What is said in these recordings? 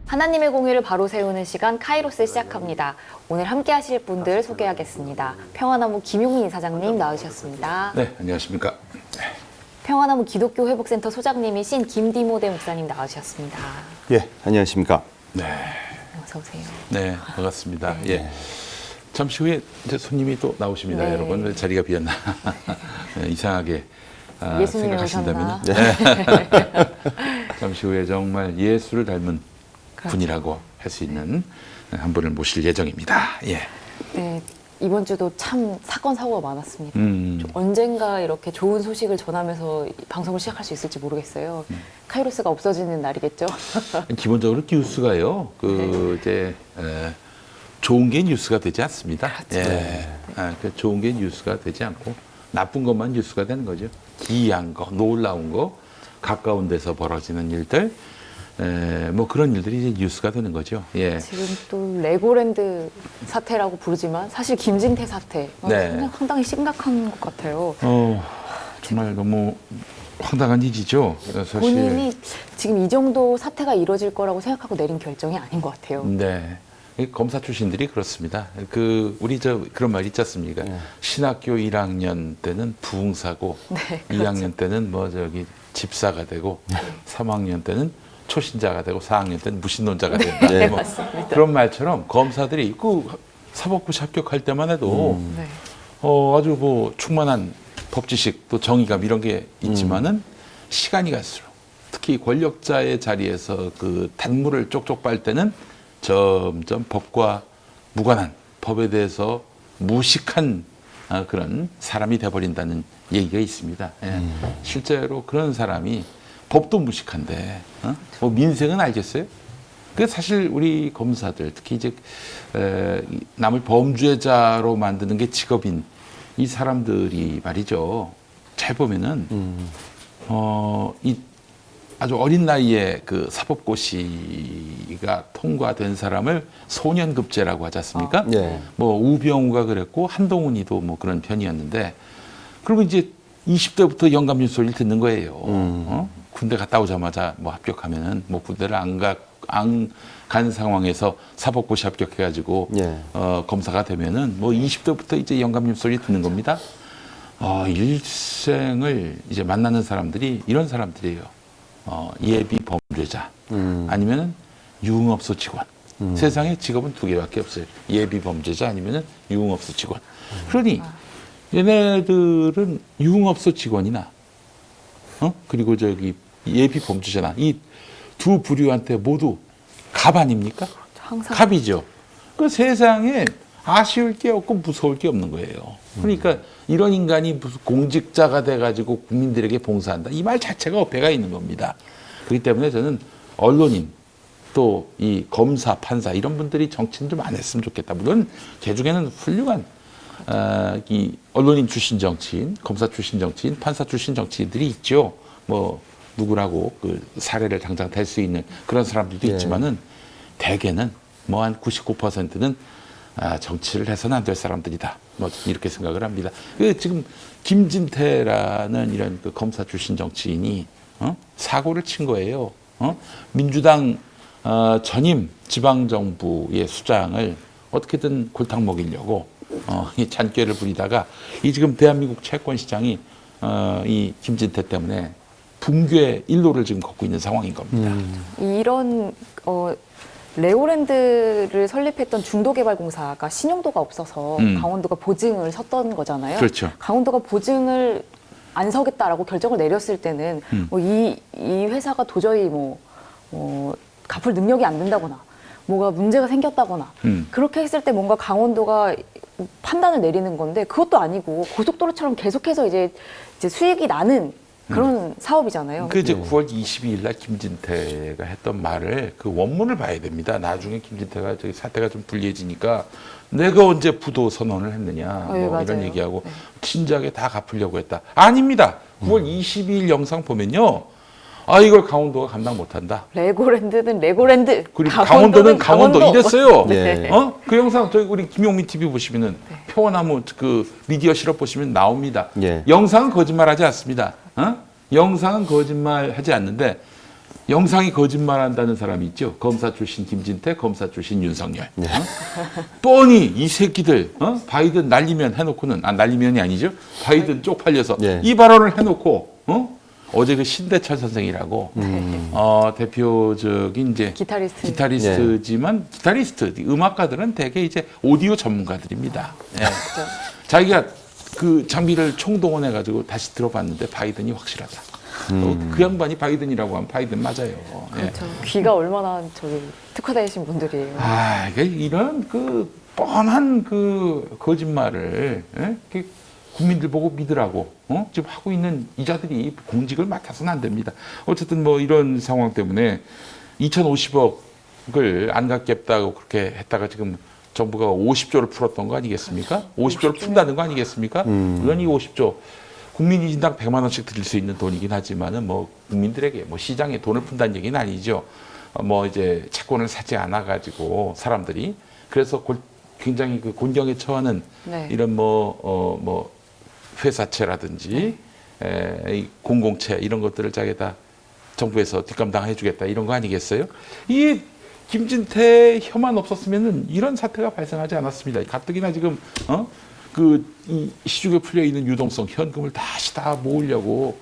하나님의 공의를 바로 세우는 시간 카이로스 시작합니다. 오늘 함께 하실 분들 소개하겠습니다. 평화나무 김용민 이사장님 나오셨습니다. 네, 안녕하십니까. 평화나무 기독교 회복센터 소장님이신 김디모데 목사님 나오셨습니다. 예, 안녕하십니까. 네, 어서 오세요. 네, 반갑습니다. 예. 잠시 후에 이제 손님이 또 나오십니다. 네. 여러분, 왜 자리가 비었나. 네, 이상하게 예수님이 생각하신다면 오셨나. 잠시 후에 정말 예수를 닮은 분이라고 할 수 있는 한 분을 모실 예정입니다. 예. 네, 이번 주도 참 사건 사고가 많았습니다. 좀 언젠가 이렇게 좋은 소식을 전하면서 방송을 시작할 수 있을지 모르겠어요. 카이로스가 없어지는 날이겠죠. 기본적으로 뉴스가요. 이제 좋은 게 뉴스가 되지 않습니다. 그렇죠. 예. 좋은 게 뉴스가 되지 않고 나쁜 것만 뉴스가 되는 거죠. 기이한 거, 놀라운 거, 가까운 데서 벌어지는 일들, 뭐 그런 일들이 이제 뉴스가 되는 거죠. 예. 지금 또 레고랜드 사태라고 부르지만 사실 김진태 사태 네. 상당히 심각한 것 같아요. 정말 너무 황당한 일이죠. 사실. 본인이 지금 이 정도 사태가 이루어질 거라고 생각하고 내린 결정이 아닌 것 같아요. 네. 이 검사 출신들이 그렇습니다. 우리 그런 말 있지 않습니까? 신학교 1학년 때는 부흥사고, 네, 그렇죠. 2학년 때는 집사가 되고, 3학년 때는 초신자가 되고, 4학년 때는 무신론자가 된다. 네, 뭐 맞습니다. 그런 말처럼 검사들이 사법부 합격할 때만 해도 네. 아주 충만한 법지식 또 정의감 이런 게 있지만은 시간이 갈수록 특히 권력자의 자리에서 그 단물을 쪽쪽 빨 때는 점점 법과 무관한 법에 대해서 무식한 그런 사람이 돼버린다는 얘기가 있습니다. 예. 실제로 그런 사람이 법도 무식한데 민생은 알겠어요? 그 사실 우리 검사들 특히 이제 남을 범죄자로 만드는 게 직업인 이 사람들이 말이죠. 잘 보면은 이 아주 어린 나이에 그 사법고시가 통과된 사람을 소년급제라고 하지 않습니까? 네. 우병우가 그랬고 한동훈이도 그런 편이었는데 그리고 이제 20대부터 영감률 소리를 듣는 거예요. 군대 갔다 오자마자 합격하면은 군대를 안 간 상황에서 사법고시 합격해가지고 검사가 되면은 20대부터 이제 영감률 소리 듣는 겁니다. 일생을 이제 만나는 사람들이 이런 사람들이에요. 예비 범죄자 아니면은 유흥업소 직원. 세상에 직업은 두 개밖에 없어요. 예비 범죄자 아니면은 유흥업소 직원. 그러니 얘네들은 유흥업소 직원이나 그리고 예비 범죄자나 이 두 부류한테 모두 갑 아닙니까? 항상 갑이죠. 그 세상에 아쉬울 게 없고 무서울 게 없는 거예요. 그러니까 이런 인간이 무슨 공직자가 돼가지고 국민들에게 봉사한다. 이 말 자체가 어폐가 있는 겁니다. 그렇기 때문에 저는 언론인 또 이 검사, 판사 이런 분들이 정치는 좀 안 했으면 좋겠다. 물론 제 중에는 훌륭한 이 언론인 출신 정치인, 검사 출신 정치인, 판사 출신 정치인들이 있죠. 누구라고 그 사례를 당장 댈 수 있는 그런 사람들도 있지만은 대개는 한 99%는 정치를 해서는 안 될 사람들이다. 이렇게 생각을 합니다. 지금 김진태라는 이런 그 검사 출신 정치인이 사고를 친 거예요. 민주당 전임 지방정부의 수장을 어떻게든 골탕 먹이려고 이 잔꾀를 부리다가 이 지금 대한민국 채권시장이 이 김진태 때문에 붕괴 일로를 지금 걷고 있는 상황인 겁니다. 이런 레고랜드를 설립했던 중도개발공사가 신용도가 없어서 강원도가 보증을 섰던 거잖아요. 그렇죠. 강원도가 보증을 안 서겠다라고 결정을 내렸을 때는 이 회사가 도저히 갚을 능력이 안 된다거나 뭐가 문제가 생겼다거나 그렇게 했을 때 뭔가 강원도가 판단을 내리는 건데 그것도 아니고 고속도로처럼 계속해서 이제 수익이 나는 그런 사업이잖아요. 이제 9월 22일 날 김진태가 했던 말을 그 원문을 봐야 됩니다. 나중에 김진태가 사태가 좀 불리해지니까 내가 언제 부도 선언을 했느냐 네, 이런 맞아요. 얘기하고 진작에 다 갚으려고 했다. 아닙니다. 9월 22일 영상 보면요. 이걸 강원도가 감당 못한다. 레고랜드는 레고랜드. 그리고 강원도는 강원도 이랬어요. 네. 그 영상 우리 김용민 TV 보시면은 평화나무 그 미디어 실업 보시면 나옵니다. 영상은 거짓말하지 않습니다. 영상은 거짓말하지 않는데 영상이 거짓말한다는 사람이 있죠. 검사 출신 김진태, 검사 출신 윤석열. 뻔히 이 새끼들 바이든 날리면 해놓고는 날리면이 아니죠. 바이든 쪽팔려서 이 발언을 해놓고 어제 그 신대철 선생이라고 대표적인 이제 기타리스트지만 기타리스트 음악가들은 대개 이제 오디오 전문가들입니다. 자기가 그 장비를 총동원해 가지고 다시 들어봤는데 바이든이 확실하다. 그 양반이 바이든이라고 하면 바이든 맞아요. 그렇죠. 귀가 얼마나 저기 특화되신 분들이에요. 이런 그 뻔한 그 거짓말을 이렇게 국민들 보고 믿으라고 지금 하고 있는 이자들이 공직을 맡아서는 안 됩니다. 어쨌든 뭐 이런 상황 때문에 2,050억을 안 갚겠다고 그렇게 했다가 지금 정부가 50조를 풀었던 거 아니겠습니까? 50조를 푼다는 거 아니겠습니까? 물론 이 50조 국민이 인당 100만 원씩 드릴 수 있는 돈이긴 하지만은 뭐 국민들에게 뭐 시장에 돈을 푼다는 얘기는 아니죠. 뭐 이제 채권을 사지 않아 가지고 사람들이 그래서 굉장히 그 곤경에 처하는 이런 뭐 회사채라든지 이 공공채 이런 것들을 자기가 다 정부에서 뒷감당해 주겠다 이런 거 아니겠어요? 이 김진태 혐한 없었으면은 이런 사태가 발생하지 않았습니다. 가뜩이나 지금 이 시중에 풀려 있는 유동성 현금을 다시 다 모으려고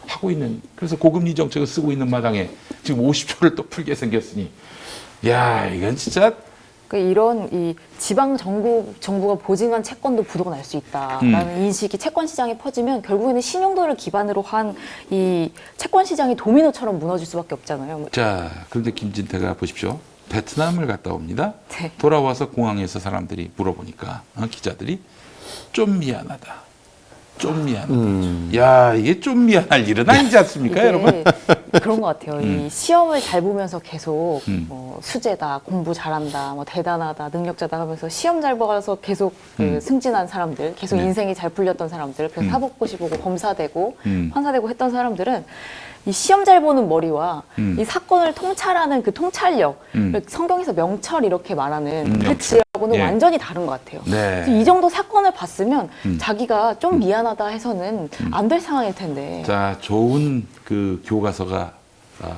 하고 있는 그래서 고금리 정책을 쓰고 있는 마당에 지금 50조를 또 풀게 생겼으니 야 이건 진짜 이런 이 지방 정부가 보증한 채권도 부도가 날 수 있다라는 인식이 채권 시장에 퍼지면 결국에는 신용도를 기반으로 한 이 채권 시장이 도미노처럼 무너질 수밖에 없잖아요. 자 그런데 김진태가 보십시오. 베트남을 갔다 옵니다. 돌아와서 공항에서 사람들이 물어보니까 기자들이 좀 미안하다. 좀 미안하다. 야, 이게 좀 미안할 일은 아니지 않습니까, 여러분? 그런 것 같아요. 이 시험을 잘 보면서 계속 뭐 수재다, 공부 잘한다, 뭐 대단하다, 능력자다 하면서 시험 잘 봐서 계속 그 승진한 사람들, 계속 인생이 잘 풀렸던 사람들, 그래서 사법고시 보고 검사되고 판사되고 했던 사람들은 이 시험 잘 보는 머리와 이 사건을 통찰하는 그 통찰력, 성경에서 명철 이렇게 말하는 그 지하고는 완전히 다른 것 같아요. 그래서 이 정도 사건을 봤으면 자기가 좀 미안하다 해서는 안 될 상황일 텐데. 자, 좋은 그 교과서가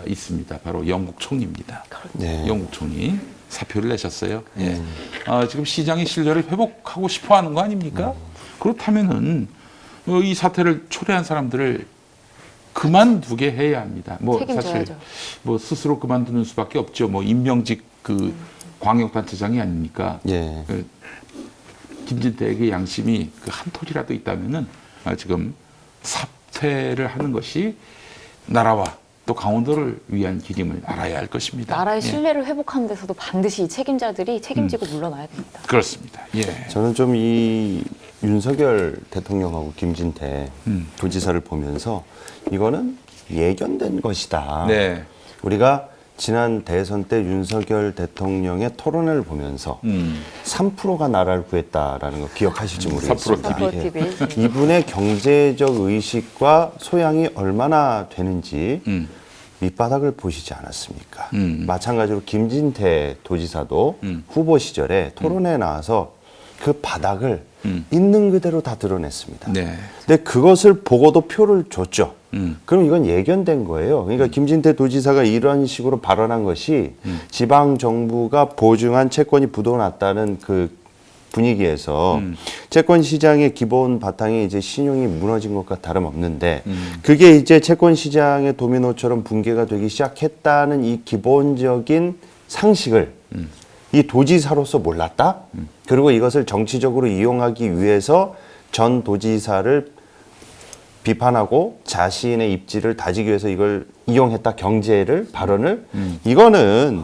있습니다. 바로 영국 총리입니다. 영국 총리 사표를 내셨어요. 지금 시장의 신뢰를 회복하고 싶어하는 거 아닙니까? 그렇다면은 이 사태를 초래한 사람들을 그만두게 해야 합니다. 뭐 책임져야죠. 사실 뭐 스스로 그만두는 수밖에 없죠. 뭐 임명직 그 광역단체장이 아닙니까? 그 김진태에게 양심이 그 한 톨이라도 있다면은 지금 사퇴를 하는 것이 나라와 또 강원도를 위한 기림을 알아야 할 것입니다. 나라의 신뢰를 회복하는 데서도 반드시 이 책임자들이 책임지고 물러나야 됩니다. 그렇습니다. 저는 좀 이 윤석열 대통령하고 김진태 도지사를 보면서 이거는 예견된 것이다. 우리가 지난 대선 때 윤석열 대통령의 토론회를 보면서 3%가 나라를 구했다라는 거 기억하실지 모르겠습니다. 3% TV. 이분의 경제적 의식과 소양이 얼마나 되는지 밑바닥을 보시지 않았습니까? 마찬가지로 김진태 도지사도 후보 시절에 토론회에 나와서 그 바닥을 있는 그대로 다 드러냈습니다. 근데 그것을 보고도 표를 줬죠. 그럼 이건 예견된 거예요. 그러니까 김진태 도지사가 이런 식으로 발언한 것이 지방 정부가 보증한 채권이 부도났다는 그 분위기에서 채권 시장의 기본 바탕이 이제 신용이 무너진 것과 다름없는데 그게 이제 채권 시장의 도미노처럼 붕괴가 되기 시작했다는 이 기본적인 상식을 이 도지사로서 몰랐다? 그리고 이것을 정치적으로 이용하기 위해서 전 도지사를 비판하고 자신의 입지를 다지기 위해서 이걸 이용했다, 경제를, 발언을. 이거는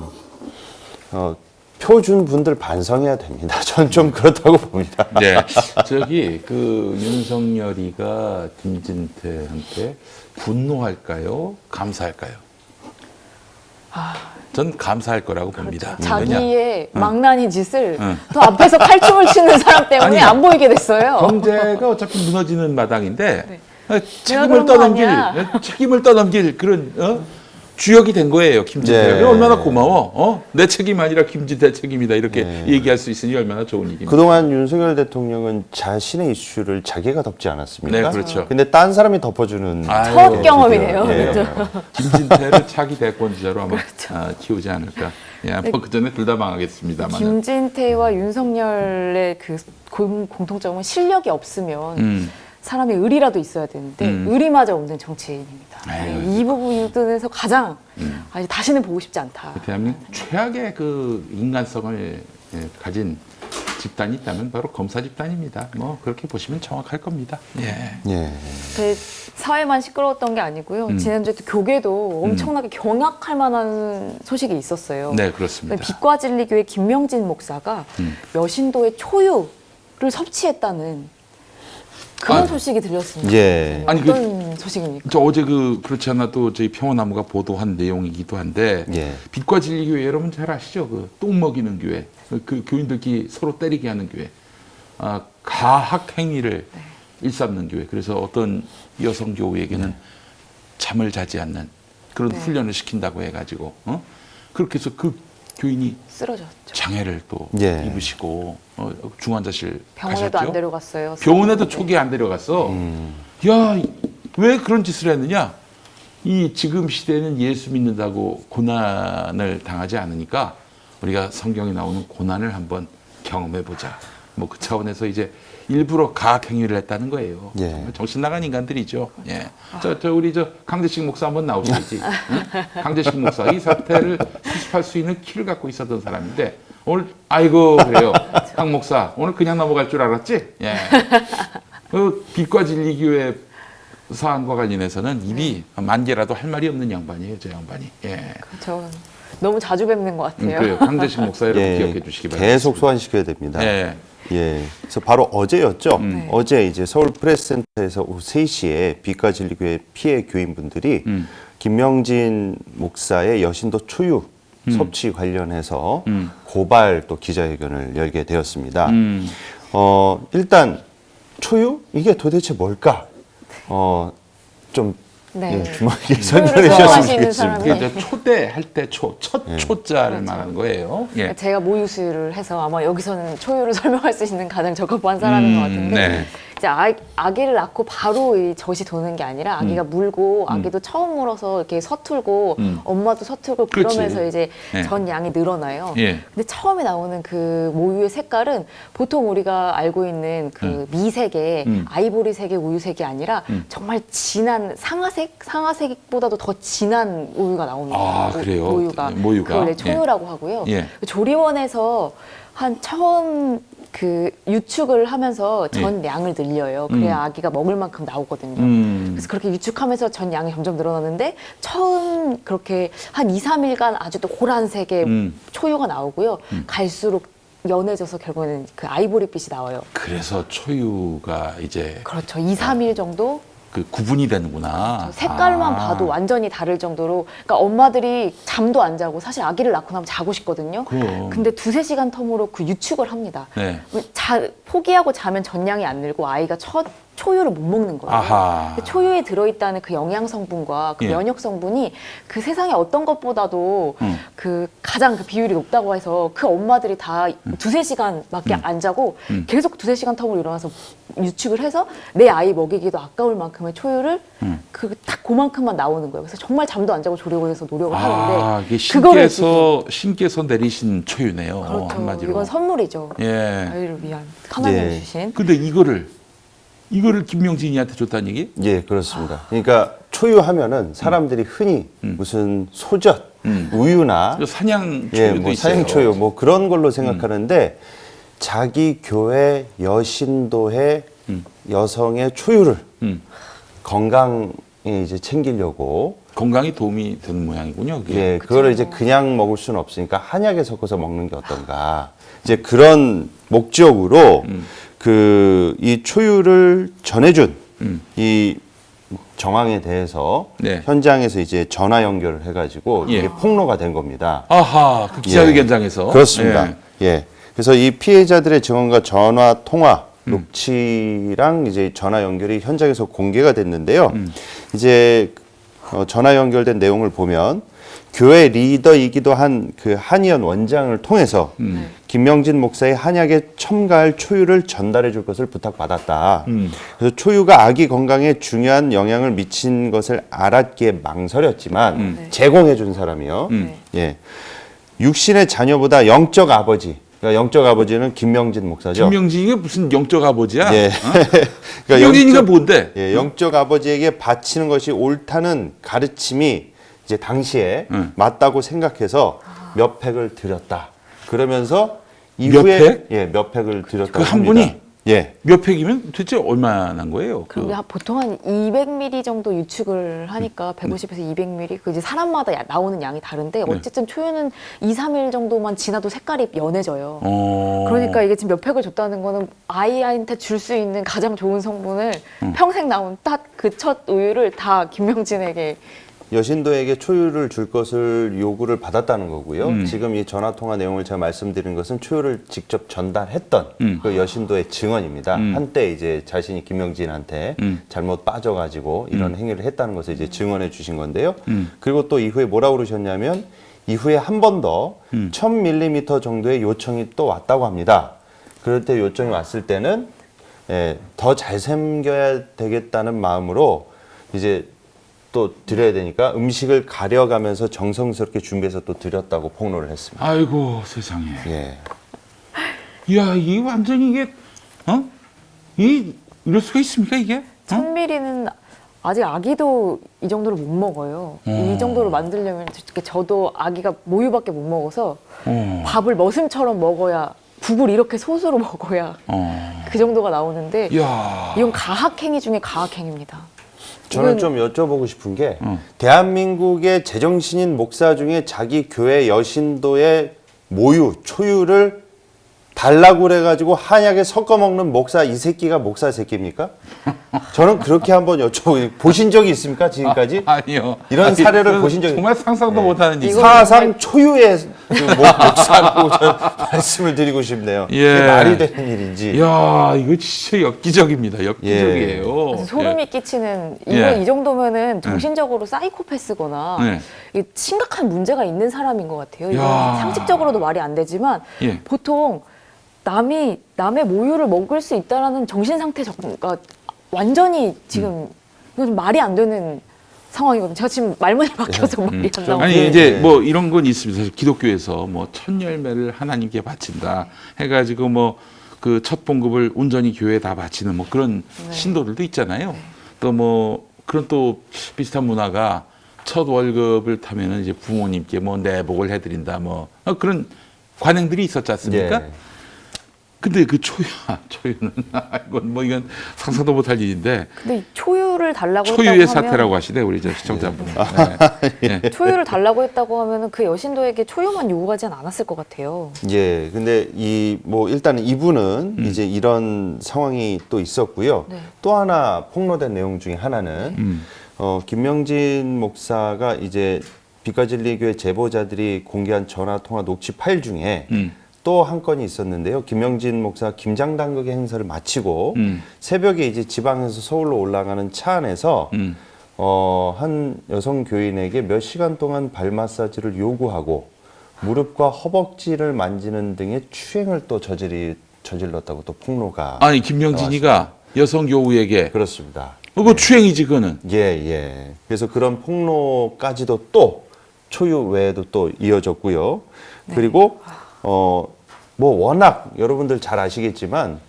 표준 분들 반성해야 됩니다. 전 좀 그렇다고 봅니다. 저기 그 윤석열이가 김진태한테 분노할까요? 감사할까요? 전 감사할 거라고 봅니다. 자기의 망나니 짓을 또 앞에서 칼춤을 추는 사람 때문에 안 보이게 됐어요. 경제가 어차피 무너지는 마당인데 내가 책임을 그런 거 아니야. 책임을 떠넘길 그런 주역이 된 거예요, 김진태가. 네. 얼마나 고마워. 내 책임 아니라 김진태 책임이다. 이렇게 얘기할 수 있으니 얼마나 좋은 일입니다. 그동안 윤석열 대통령은 자신의 이슈를 자기가 덮지 않았습니까? 네, 그렇죠. 근데 딴 사람이 덮어주는 아유, 첫 경험이네요. 예. 그렇죠. 김진태를 차기 대권주자로 아마 키우지 않을까. 예, 뭐 그전에 둘 다 망하겠습니다. 김진태와 윤석열의 그 공통점은 실력이 없으면 사람이 의리라도 있어야 되는데 의리마저 없는 정치인입니다. 아유, 이 부분에서 가장 아니, 다시는 보고 싶지 않다. 대한민국 최악의 그 인간성을 가진 집단이 있다면 바로 검사 집단입니다. 뭐 그렇게 보시면 정확할 겁니다. 예. 예. 그 사회만 시끄러웠던 게 아니고요. 지난주에 또 교계도 엄청나게 경악할 만한 소식이 있었어요. 네, 그렇습니다. 빛과진리교회 김명진 목사가 여신도의 초유를 섭취했다는 그런 아, 소식이 들렸습니다. 예. 아니, 어떤 소식입니까? 저 어제 그렇지 않아도 저희 평화나무가 보도한 내용이기도 한데 예. 빛과 진리 교회 여러분 잘 아시죠? 그 똥 먹이는 교회, 그 교인들끼리 서로 때리게 하는 교회, 가학 행위를 일삼는 교회. 그래서 어떤 여성 교우에게는 잠을 자지 않는 그런 훈련을 시킨다고 해가지고 그렇게 해서 그 교인이 쓰러졌죠. 장애를 또 예. 입으시고 중환자실 병원에도 가셨죠? 안 데려갔어요. 병원에도 초기에 안 데려갔어. 야, 왜 그런 짓을 했느냐? 이 지금 시대에는 예수 믿는다고 고난을 당하지 않으니까 우리가 성경에 나오는 고난을 한번 경험해보자. 뭐 그 차원에서 이제 일부러 가학 행위를 했다는 거예요. 예. 정말 정신 나간 인간들이죠. 예. 우리 강재식 목사 한번 나오셔야지. 응? 강재식 목사 이 사태를 수습할 수 있는 키를 갖고 있었던 사람인데 오늘 아이고 그래요. 강 목사 오늘 그냥 넘어갈 줄 알았지? 예. 그 빛과 진리 교회 사안과 관련해서는 입이 만 개라도 할 말이 없는 양반이에요, 저 양반이. 예. 그렇죠. 너무 자주 뵙는 것 같아요. 그래요. 강재식 목사 여러분 예. 기억해 주시기 바랍니다. 계속 소환시켜야 됩니다. 예. 예. 그래서 바로 어제였죠. 네. 어제 이제 서울 프레스센터에서 오후 3시에 빛과 진리교회 피해 교인분들이 김명진 목사의 여신도 초유 섭취 관련해서 고발 또 기자회견을 열게 되었습니다. 일단 초유 이게 도대체 뭘까? 좀 네. 주먹이 초유를 설명해 주셨으면 선호하시는 좋겠습니다. 사람이. 이게 초대할 때 첫 초자를 그렇죠. 말하는 거예요. 예. 제가 모유수유를 해서 아마 여기서는 초유를 설명할 수 있는 가장 적합한 사람인 것 같은데 네. 이제 아기를 낳고 바로 이 젖이 도는 게 아니라 아기가 물고 아기도 처음 물어서 이렇게 서툴고 엄마도 서툴고 그렇지. 그러면서 이제 네. 전 양이 늘어나요. 예. 근데 처음에 나오는 그 모유의 색깔은 보통 우리가 알고 있는 그 미색의 아이보리색의 우유색이 아니라 정말 진한 상아색보다도 더 진한 우유가 나옵니다. 아, 그래요? 모유가. 모유가? 그걸 초유라고 하고요. 예. 조리원에서 처음 그 유축을 하면서 전 양을 늘려요. 그래야 아기가 먹을 만큼 나오거든요. 그래서 그렇게 유축하면서 전 양이 점점 늘어나는데 처음 그렇게 한 2, 3일간 아주 노란색의 초유가 나오고요. 갈수록 연해져서 결국에는 그 아이보리빛이 나와요. 그래서 초유가 이제 그렇죠. 2, 3일 정도 그 구분이 되는구나. 색깔만 아. 봐도 완전히 다를 정도로 그러니까 엄마들이 잠도 안 자고 사실 아기를 낳고 나면 자고 싶거든요. 그럼. 근데 2-3시간 텀으로 그 유축을 합니다. 네. 포기하고 자면 전량이 안 늘고 아이가 초유를 못 먹는 거예요. 아하. 근데 초유에 들어있다는 그 영양 성분과 그 예. 면역 성분이 그 세상에 어떤 것보다도 그 가장 그 비율이 높다고 해서 그 엄마들이 다 2-3시간밖에 안 자고 계속 2-3시간 텀으로 일어나서 유축을 해서 내 아이 먹이기도 아까울 만큼의 초유를 그 딱 그만큼만 나오는 거예요. 그래서 정말 잠도 안 자고 조리원에서 노력을 하는데 이게 그거를 신께서 내리신 초유네요. 그렇죠. 한마디로. 이건 선물이죠. 예. 아이를 위한 하나님이 예. 주신. 근데 이거를 김명진이한테 줬다는 얘기? 예, 그렇습니다. 그러니까 초유하면은 사람들이 흔히 무슨 소젓, 우유나 사냥 초유도 예, 뭐 있어요. 사형 초유 뭐 그런 걸로 생각하는데 자기 교회 여신도의 여성의 초유를 건강에 이제 챙기려고 건강에 도움이 되는 모양이군요. 그게. 예, 그거를 이제 그냥 먹을 수는 없으니까 한약에 섞어서 먹는 게 어떤가. 이제 그런 목적으로 이 초유를 전해준 이 정황에 대해서 네. 현장에서 이제 전화 연결을 해가지고 예. 이게 폭로가 된 겁니다. 아하, 그 기자회견장에서. 그렇습니다. 예. 예. 그래서 이 피해자들의 증언과 전화 통화 녹취랑 이제 전화 연결이 현장에서 공개가 됐는데요. 이제 전화 연결된 내용을 보면 교회 리더이기도 한 그 한의원 원장을 통해서 김명진 목사의 한약에 첨가할 초유를 전달해 줄 것을 부탁받았다. 그래서 초유가 아기 건강에 중요한 영향을 미친 것을 알았기에 망설였지만 제공해 준 사람이요. 예. 육신의 자녀보다 영적 아버지. 그러니까 영적 아버지는 김명진 목사죠. 김명진이가 무슨 영적 아버지야? 예. 그러니까 김명진이가 뭔데? 예, 영적 아버지에게 바치는 것이 옳다는 가르침이 이제 당시에 맞다고 생각해서 몇 팩을 드렸다. 그러면서 이후에 팩? 예, 몇 팩을 드렸다고 그 한 합니다. 분이? 예. 몇 팩이면 도대체 얼마나 난 거예요? 그런데 보통 한 200ml 정도 유축을 하니까 150에서 200ml 그 이제 사람마다 나오는 양이 다른데 어쨌든 초유는 2, 3일 정도만 지나도 색깔이 연해져요. 그러니까 이게 지금 몇 팩을 줬다는 거는 아이한테 줄 수 있는 가장 좋은 성분을 평생 나온 딱 그 첫 우유를 다 김명진에게 여신도에게 초유를 줄 것을 요구를 받았다는 거고요. 지금 이 전화 통화 내용을 제가 말씀드린 것은 초유를 직접 전달했던 그 여신도의 증언입니다. 한때 이제 자신이 김명진한테 잘못 빠져가지고 이런 행위를 했다는 것을 이제 증언해 주신 건데요. 그리고 또 이후에 뭐라고 그러셨냐면 이후에 한 번 더 1000ml 정도의 요청이 또 왔다고 합니다. 그럴 때 요청이 왔을 때는 예, 더 잘생겨야 되겠다는 마음으로 이제 또 드려야 되니까 음식을 가려가면서 정성스럽게 준비해서 또 드렸다고 폭로를 했습니다. 아이고 세상에. 예. 이야, 이 완전히 이게 이럴 수가 있습니까 이게? 1000ml는 아직 아기도 이 정도로 못 먹어요. 이 정도로 만들려면 저도 아기가 모유밖에 못 먹어서 밥을 머슴처럼 먹어야 국을 이렇게 솥으로 먹어야 그 정도가 나오는데 이야. 이건 가학행위 중에 가학행위입니다. 저는 좀 여쭤보고 싶은 게 대한민국의 제정신인 목사 중에 자기 교회 여신도의 모유, 초유를 달라고 그래가지고 한약에 섞어 먹는 목사 이 새끼가 목사 새끼입니까? 저는 그렇게 한번 여쭤보고 보신 적이 있습니까 지금까지? 아니요. 이런 사례를 보신 적이 정말 상상도 못하는 일. 사상 초유의 그 목사라고 저는 말씀을 드리고 싶네요. 예. 이게 말이 되는 일인지. 이야, 이거 진짜 엽기적입니다. 엽기적이에요. 그래서 소름이 예. 끼치는 예. 이 정도면은 정신적으로 사이코패스거나 네. 이게 심각한 문제가 있는 사람인 것 같아요. 이건 야. 상식적으로도 말이 안 되지만 예. 보통 남의 모유를 먹을 수 있다라는 정신 상태가 완전히 지금 이건 좀 말이 안 되는 상황이거든요. 제가 지금 말문이 막혀서 말이 안 나오고. 아니 이제 뭐 이런 건 있습니다. 사실 기독교에서 뭐 첫 열매를 하나님께 바친다 해가지고 뭐 그 첫 봉급을 온전히 교회에 다 바치는 뭐 그런 신도들도 있잖아요. 또 뭐 그런 또 비슷한 문화가 첫 월급을 타면은 이제 부모님께 뭐 내복을 해드린다 뭐 그런 관행들이 있었지 않습니까? 예. 근데 그 초유는 이건 상상도 못할 일인데 근데 이 초유를 달라고 초유의 했다고 사태라고 하면 하시네 우리 저 시청자분은. 네. 초유를 달라고 했다고 하면은 그 여신도에게 초유만 요구하지는 않았을 것 같아요. 예, 근데 일단 이분은 이제 이런 상황이 또 있었고요. 네. 또 하나 폭로된 내용 중에 하나는 김명진 목사가 이제 빛가진리교회 제보자들이 공개한 전화 통화 녹취 파일 중에 또 한 건이 있었는데요. 김명진 목사 김장당국의 행사를 마치고 새벽에 이제 지방에서 서울로 올라가는 차 안에서 한 여성 교인에게 몇 시간 동안 발 마사지를 요구하고 무릎과 허벅지를 만지는 등의 추행을 또 저질렀다고 또 폭로가 아니 김명진이가 여성 교우에게 그렇습니다. 그거 추행이지 그거는. 예. 그래서 그런 폭로까지도 또 초유 외에도 또 이어졌고요. 그리고 뭐 워낙 여러분들 잘 아시겠지만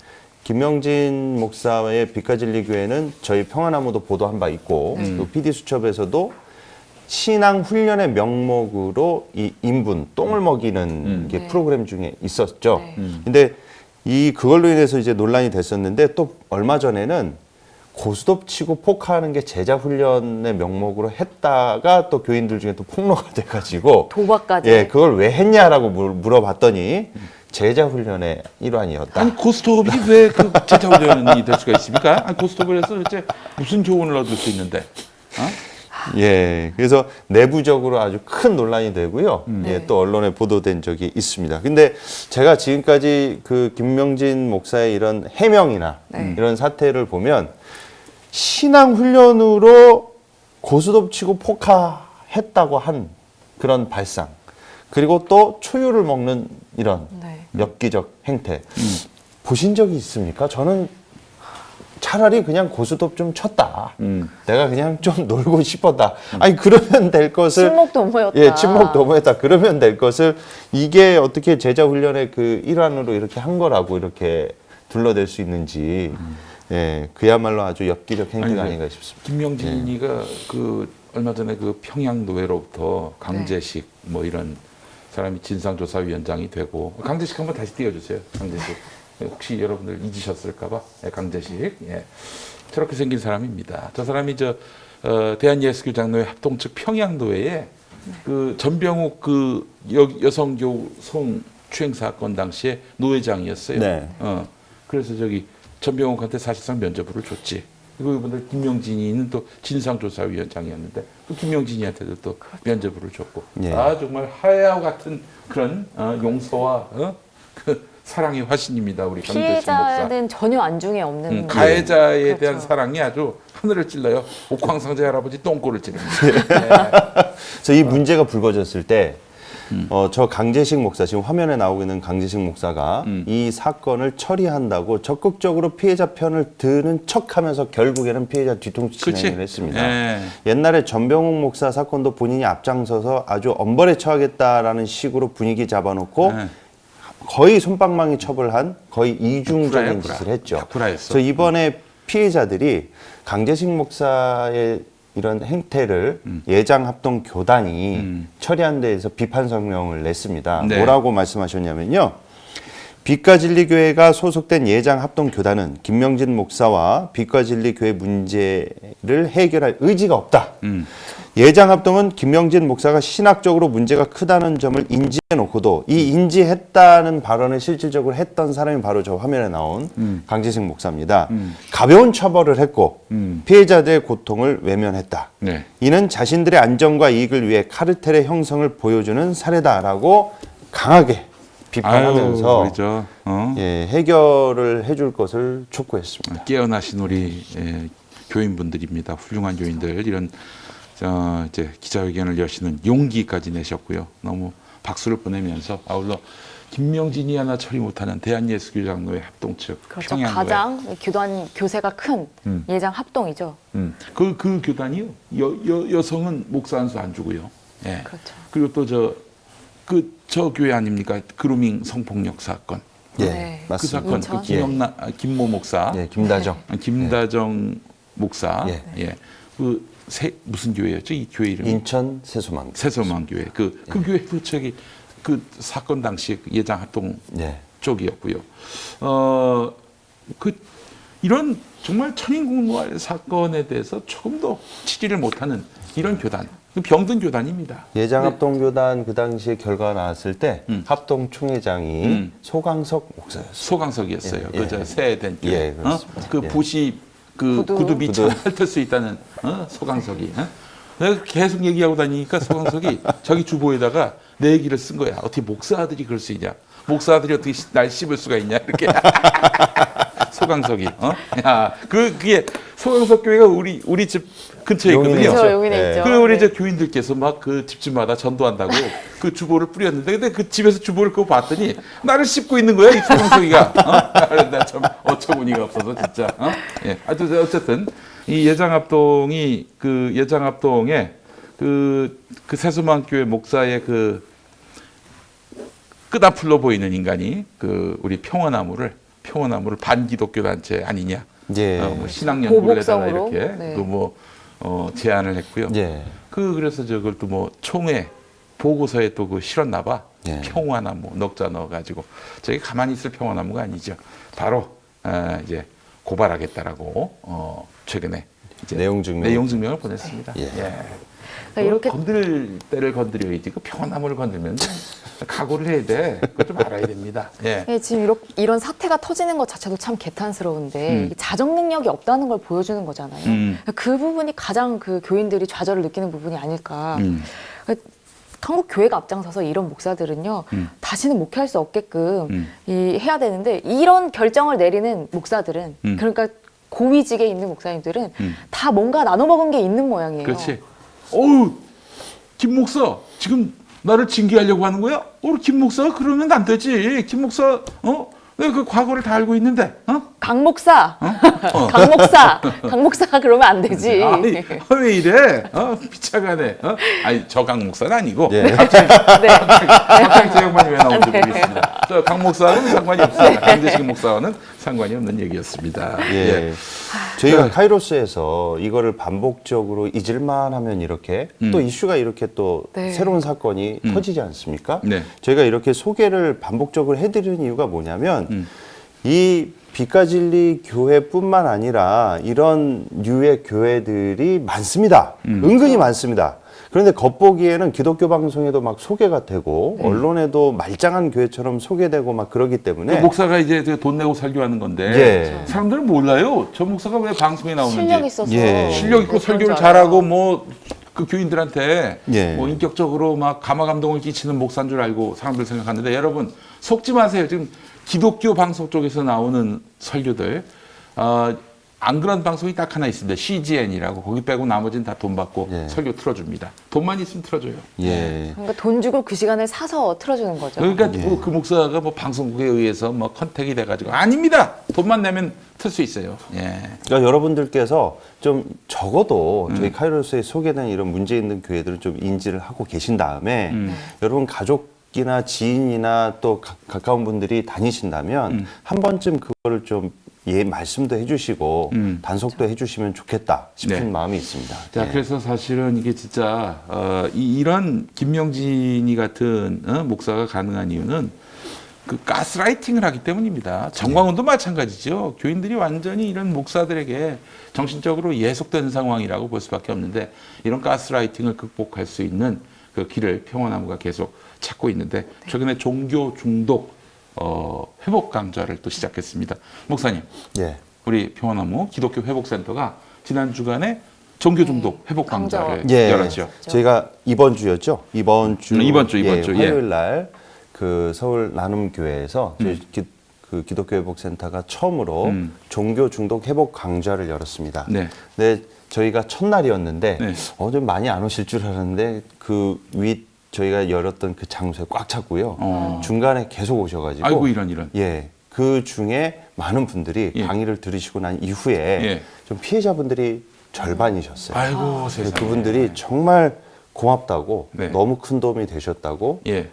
김명진 목사의 빛가진리 교회는 저희 평안나무도 보도한 바 있고 또 PD 수첩에서도 신앙 훈련의 명목으로 이 인분 똥을 먹이는 게 프로그램 중에 있었죠. 근데 그걸로 인해서 이제 논란이 됐었는데 또 얼마 전에는 고스톱 치고 포카하는 게 제자 훈련의 명목으로 했다가 또 교인들 중에 또 폭로가 돼가지고 도박까지. 예, 그걸 왜 했냐라고 물어봤더니 제자 훈련의 일환이었다. 아니 고스톱이 왜 그 제자 훈련이 될 수가 있습니까? 아니 고스톱을 해서 도대체 무슨 교훈을 얻을 수 있는데? 예, 그래서 내부적으로 아주 큰 논란이 되고요. 예, 또 언론에 보도된 적이 있습니다. 근데 제가 지금까지 그 김명진 목사의 이런 해명이나 이런 사태를 보면 신앙 훈련으로 고스톱 치고 포카했다고 한 그런 발상, 그리고 또 초유를 먹는 이런 네. 엽기적 행태 보신 적이 있습니까? 저는 차라리 그냥 고스톱 좀 쳤다. 내가 그냥 좀 놀고 싶었다. 아니 그러면 될 것을 친목 도모였다. 예, 친목 도모했다. 그러면 될 것을 이게 어떻게 제자 훈련의 그 일환으로 이렇게 한 거라고 이렇게 둘러댈 수 있는지 예, 그야말로 아주 엽기적 행태가 아닌가 싶습니다. 김명진이가 그 얼마 전에 그 평양노회로부터 강제식 뭐 이런 사람이 진상조사위원장이 되고 강제식 한번 다시 띄워주세요. 강제식. 혹시 여러분들 잊으셨을까봐 강제식. 예. 저렇게 생긴 사람입니다. 저 사람이 대한예수교장로회 합동 측 평양노회에 그 전병욱 그 여성교 성추행 사건 당시에 노회장이었어요. 네. 그래서 전병욱한테 사실상 면죄부를 줬지. 그리고 이분들 김명진이는 또 진상조사위원장이었는데 또 김명진이한테도 또 면죄부를 줬고. 예. 아 정말 하야와 같은 그런 용서와 그 사랑의 화신입니다. 우리 강대식 목사. 피해자는 전혀 안중에 없는 가해자에 그렇죠. 대한 사랑이 아주 하늘을 찔러요. 옥황상제 할아버지 똥꼬를 찌릅니다. 그래서 이 문제가 불거졌을 때, 저 강제식 목사, 지금 화면에 나오고 있는 강제식 목사가 이 사건을 처리한다고 적극적으로 피해자 편을 드는 척 하면서 결국에는 피해자 뒤통수 진행을 했습니다. 예. 옛날에 전병욱 목사 사건도 본인이 앞장서서 아주 엄벌에 처하겠다라는 식으로 분위기 잡아놓고 예. 거의 솜방망이 처벌한 거의 이중적인 구라야. 짓을 했죠. 구라였어. 그래서 이번에 피해자들이 강제식 목사의 이런 행태를 예장합동 교단이 처리한 데에서 비판 성명을 냈습니다. 네. 뭐라고 말씀하셨냐면요. 빛과진리교회가 소속된 예장합동교단은 김명진 목사와 빛과진리교회 문제를 해결할 의지가 없다. 예장합동은 김명진 목사가 신학적으로 문제가 크다는 점을 인지해놓고도 이 인지했다는 발언을 실질적으로 했던 사람이 바로 저 화면에 나온 강제식 목사입니다. 가벼운 처벌을 했고 피해자들의 고통을 외면했다. 네. 이는 자신들의 안전과 이익을 위해 카르텔의 형성을 보여주는 사례다라고 강하게 비판하면서 그렇죠. 예, 해결을 해줄 것을 촉구했습니다. 깨어나신 우리 교인분들입니다. 훌륭한 교인들 이런 이제 기자회견을 여시는 용기까지 내셨고요. 너무 박수를 보내면서 아울러 김명진이 하나 처리 못하는 대한예수교장로회 합동 측 그렇죠. 평양노회. 가장 교단 교세가 큰 예장 합동이죠. 그 교단이요. 여성은 목사 한 수 안 주고요. 예. 그렇죠. 그리고 또 저 교회 아닙니까? 그루밍 성폭력 사건. 예, 네. 그 맞습니다. 사건, 인천. 김모 목사, 예, 김다정. 김다정 목사, 예. 예, 무슨 교회였죠? 이 교회 이름? 인천 세수망. 세서만 교회. 그 교회도 그 사건 당시 예장 활동 예. 쪽이었고요. 이런 정말 천인국노할 사건에 대해서 조금 더 치지를 못하는 이런 교단, 병든 교단입니다. 예장합동교단 그 당시에 결과가 나왔을 때 합동 총회장이 소강석 목사였어요. 소강석이었어요. 예, 그저 새된 교회. 예, 그렇습니다. 그 예. 보시 구두비 잘 핥을 수 있다는 소강석이. 내가 계속 얘기하고 다니니까 소강석이 자기 주보에다가 내 얘기를 쓴 거야. 어떻게 목사들이 그럴 수 있냐? 목사들이 어떻게 날 씹을 수가 있냐? 이렇게. 소강석이. 야, 그게 소강석 교회가 우리 집 근처에 있거든요. 용인에 그렇죠. 있죠. 여기는 예. 있죠. 그래 우리 네. 이제 교인들께서 막 그 집집마다 전도한다고 그 주보를 뿌렸는데 근데 그 집에서 주보를 그거 봤더니 나를 씹고 있는 거야 이 소강석이가. 나 참 어처구니가 없어서 진짜. 예. 어쨌든 이 예장합동이 예장합동에 그 세수만교회 목사의 그 끄다풀로 보이는 인간이 우리 평화나무를 반기독교 단체 아니냐. 예. 뭐 신학연구에다가 보복성으로? 이렇게 네. 제안을 했고요. 예. 그래서 저걸 또 뭐 총회 보고서에 또 실었나 봐. 예. 평화나무 넉자 넣어가지고 저기 가만히 있을 평화나무가 아니죠. 바로 이제 고발하겠다라고 최근에 이제 내용 증명을 보냈습니다. 예. 그러니까 이렇게 건드릴 때를 건드려야지. 그 평화나무를 건들면 각오를 해야 돼. 그걸 좀 알아야 됩니다. 예. 예, 지금 이런 사태가 터지는 것 자체도 참 개탄스러운데 이게 자정 능력이 없다는 걸 보여주는 거잖아요. 그러니까 그 부분이 가장 그 교인들이 좌절을 느끼는 부분이 아닐까. 그러니까 한국 교회가 앞장서서 이런 목사들은요 다시는 목회할 수 없게끔 해야 되는데 이런 결정을 내리는 목사들은 그러니까 고위직에 있는 목사님들은 다 뭔가 나눠 먹은 게 있는 모양이에요. 그렇지. 어우, 김 목사 지금 나를 징계하려고 하는 거야? 김 목사가 그러면 안 되지. 김 목사, 내가 그 과거를 다 알고 있는데, 강 목사, 강 목사가 그러면 안 되지. 아니, 왜 이래? 비차가네. 아니, 저 강 목사는 아니고. 예. 네. 갑자기 저 양반이 왜 나온지 모르겠습니다. 저 강 목사는 상관이 없습니다. 강재식 목사와는 상관이 없는 얘기였습니다. 예. 저희가 카이로스에서 이거를 반복적으로 잊을만 하면 이렇게 또 이슈가 이렇게 또 네. 새로운 사건이 터지지 않습니까? 네. 저희가 이렇게 소개를 반복적으로 해드리는 이유가 뭐냐면 이 빛가진리 교회뿐만 아니라 이런 류의 교회들이 많습니다. 은근히 많습니다. 그런데 겉보기에는 기독교 방송에도 막 소개가 되고 언론에도 말짱한 교회처럼 소개되고 막 그러기 때문에 그 목사가 이제 돈 내고 설교하는 건데 예. 사람들은 몰라요. 저 목사가 왜 방송에 나오는지. 실력 있어서 예. 실력 있고 네, 설교를 그런 줄 잘하고 알아요. 뭐 그 교인들한테 예. 뭐 인격적으로 막 감화 감동을 끼치는 목사인 줄 알고 사람들 생각하는데 여러분 속지 마세요. 지금 기독교 방송 쪽에서 나오는 설교들 안 그런 방송이 딱 하나 있습니다. CGN이라고 거기 빼고 나머지는 다 돈 받고 예. 설교 틀어줍니다. 돈만 있으면 틀어줘요. 예. 그러니까 돈 주고 그 시간을 사서 틀어주는 거죠. 그러니까 그 목사가 뭐 방송국에 의해서 뭐 컨택이 돼가지고 아닙니다. 돈만 내면 틀 수 있어요. 예. 그러니까 여러분들께서 좀 적어도 저희 카이로스에 소개된 이런 문제 있는 교회들을 좀 인지를 하고 계신 다음에 여러분 가족이나 지인이나 또 가까운 분들이 다니신다면 한 번쯤 그거를 좀 말씀도 해주시고 단속도 해주시면 좋겠다 싶은 네. 마음이 있습니다. 자, 예. 그래서 사실은 이게 진짜 이런 김명진이 같은 목사가 가능한 이유는 그 가스라이팅을 하기 때문입니다. 정광훈도 마찬가지죠. 교인들이 완전히 이런 목사들에게 정신적으로 예속된 상황이라고 볼 수밖에 없는데 이런 가스라이팅을 극복할 수 있는 그 길을 평화나무가 계속 찾고 있는데 최근에 종교 중독 회복 강좌를 또 시작했습니다. 목사님, 예. 우리 평화나무 기독교 회복센터가 지난 주간에 종교 중독 회복 강좌를 예. 열었죠. 저희가 이번 주였죠. 이번 주 이번 주. 예. 화요일 날 그 서울 나눔교회에서 저희 그 기독교 회복센터가 처음으로 종교 중독 회복 강좌를 열었습니다. 네. 네, 저희가 첫날이었는데 네. 좀 많이 안 오실 줄 알았는데 그 저희가 열었던 그 장소에 꽉 찼고요. 중간에 계속 오셔가지고 아이고 이런. 예, 그 중에 많은 분들이 예. 강의를 들으시고 난 이후에 예. 좀 피해자분들이 절반이셨어요. 아이고 세상에. 그분들이 정말 고맙다고 네. 너무 큰 도움이 되셨다고 예.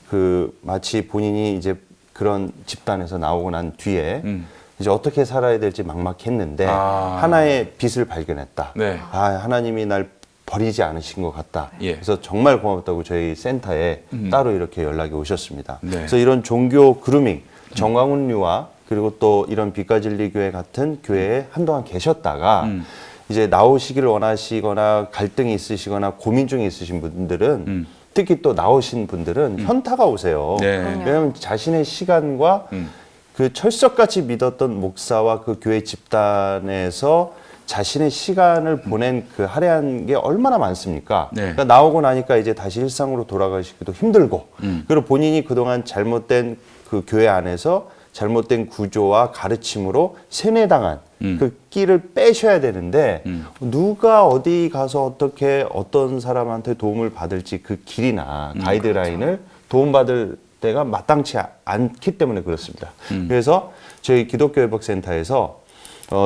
그 마치 본인이 이제 그런 집단에서 나오고 난 뒤에 이제 어떻게 살아야 될지 막막했는데 하나의 빛을 발견했다. 네. 하나님이 날 버리지 않으신 것 같다. 예. 그래서 정말 고맙다고 저희 센터에 따로 이렇게 연락이 오셨습니다. 네. 그래서 이런 종교 그루밍, 정광훈류와 그리고 또 이런 빛가진리교회 같은 교회에 한동안 계셨다가 이제 나오시기를 원하시거나 갈등이 있으시거나 고민 중에 있으신 분들은 특히 또 나오신 분들은 현타가 오세요. 네. 왜냐하면 자신의 시간과 그 철석같이 믿었던 목사와 그 교회 집단에서 자신의 시간을 보낸 그 할애한 게 얼마나 많습니까? 네. 그러니까 나오고 나니까 이제 다시 일상으로 돌아가시기도 힘들고 그리고 본인이 그동안 잘못된 그 교회 안에서 잘못된 구조와 가르침으로 세뇌당한 그 끼를 빼셔야 되는데 누가 어디 가서 어떻게 어떤 사람한테 도움을 받을지 그 길이나 가이드라인을 도움받을 때가 마땅치 않기 때문에 그렇습니다. 그래서 저희 기독교 회복센터에서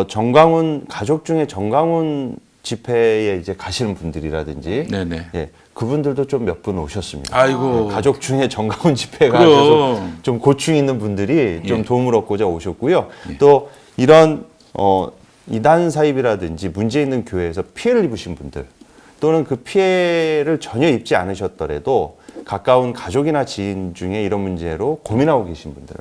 정광훈 가족 중에 정광훈 집회에 이제 가시는 분들이라든지 네네. 예, 그분들도 좀 몇 분 오셨습니다. 아이고. 가족 중에 정광훈 집회 그럼. 가셔서 좀 고충 있는 분들이 좀 예. 도움을 얻고자 오셨고요. 또 이런 이단 사입이라든지 문제 있는 교회에서 피해를 입으신 분들 또는 그 피해를 전혀 입지 않으셨더라도 가까운 가족이나 지인 중에 이런 문제로 고민하고 계신 분들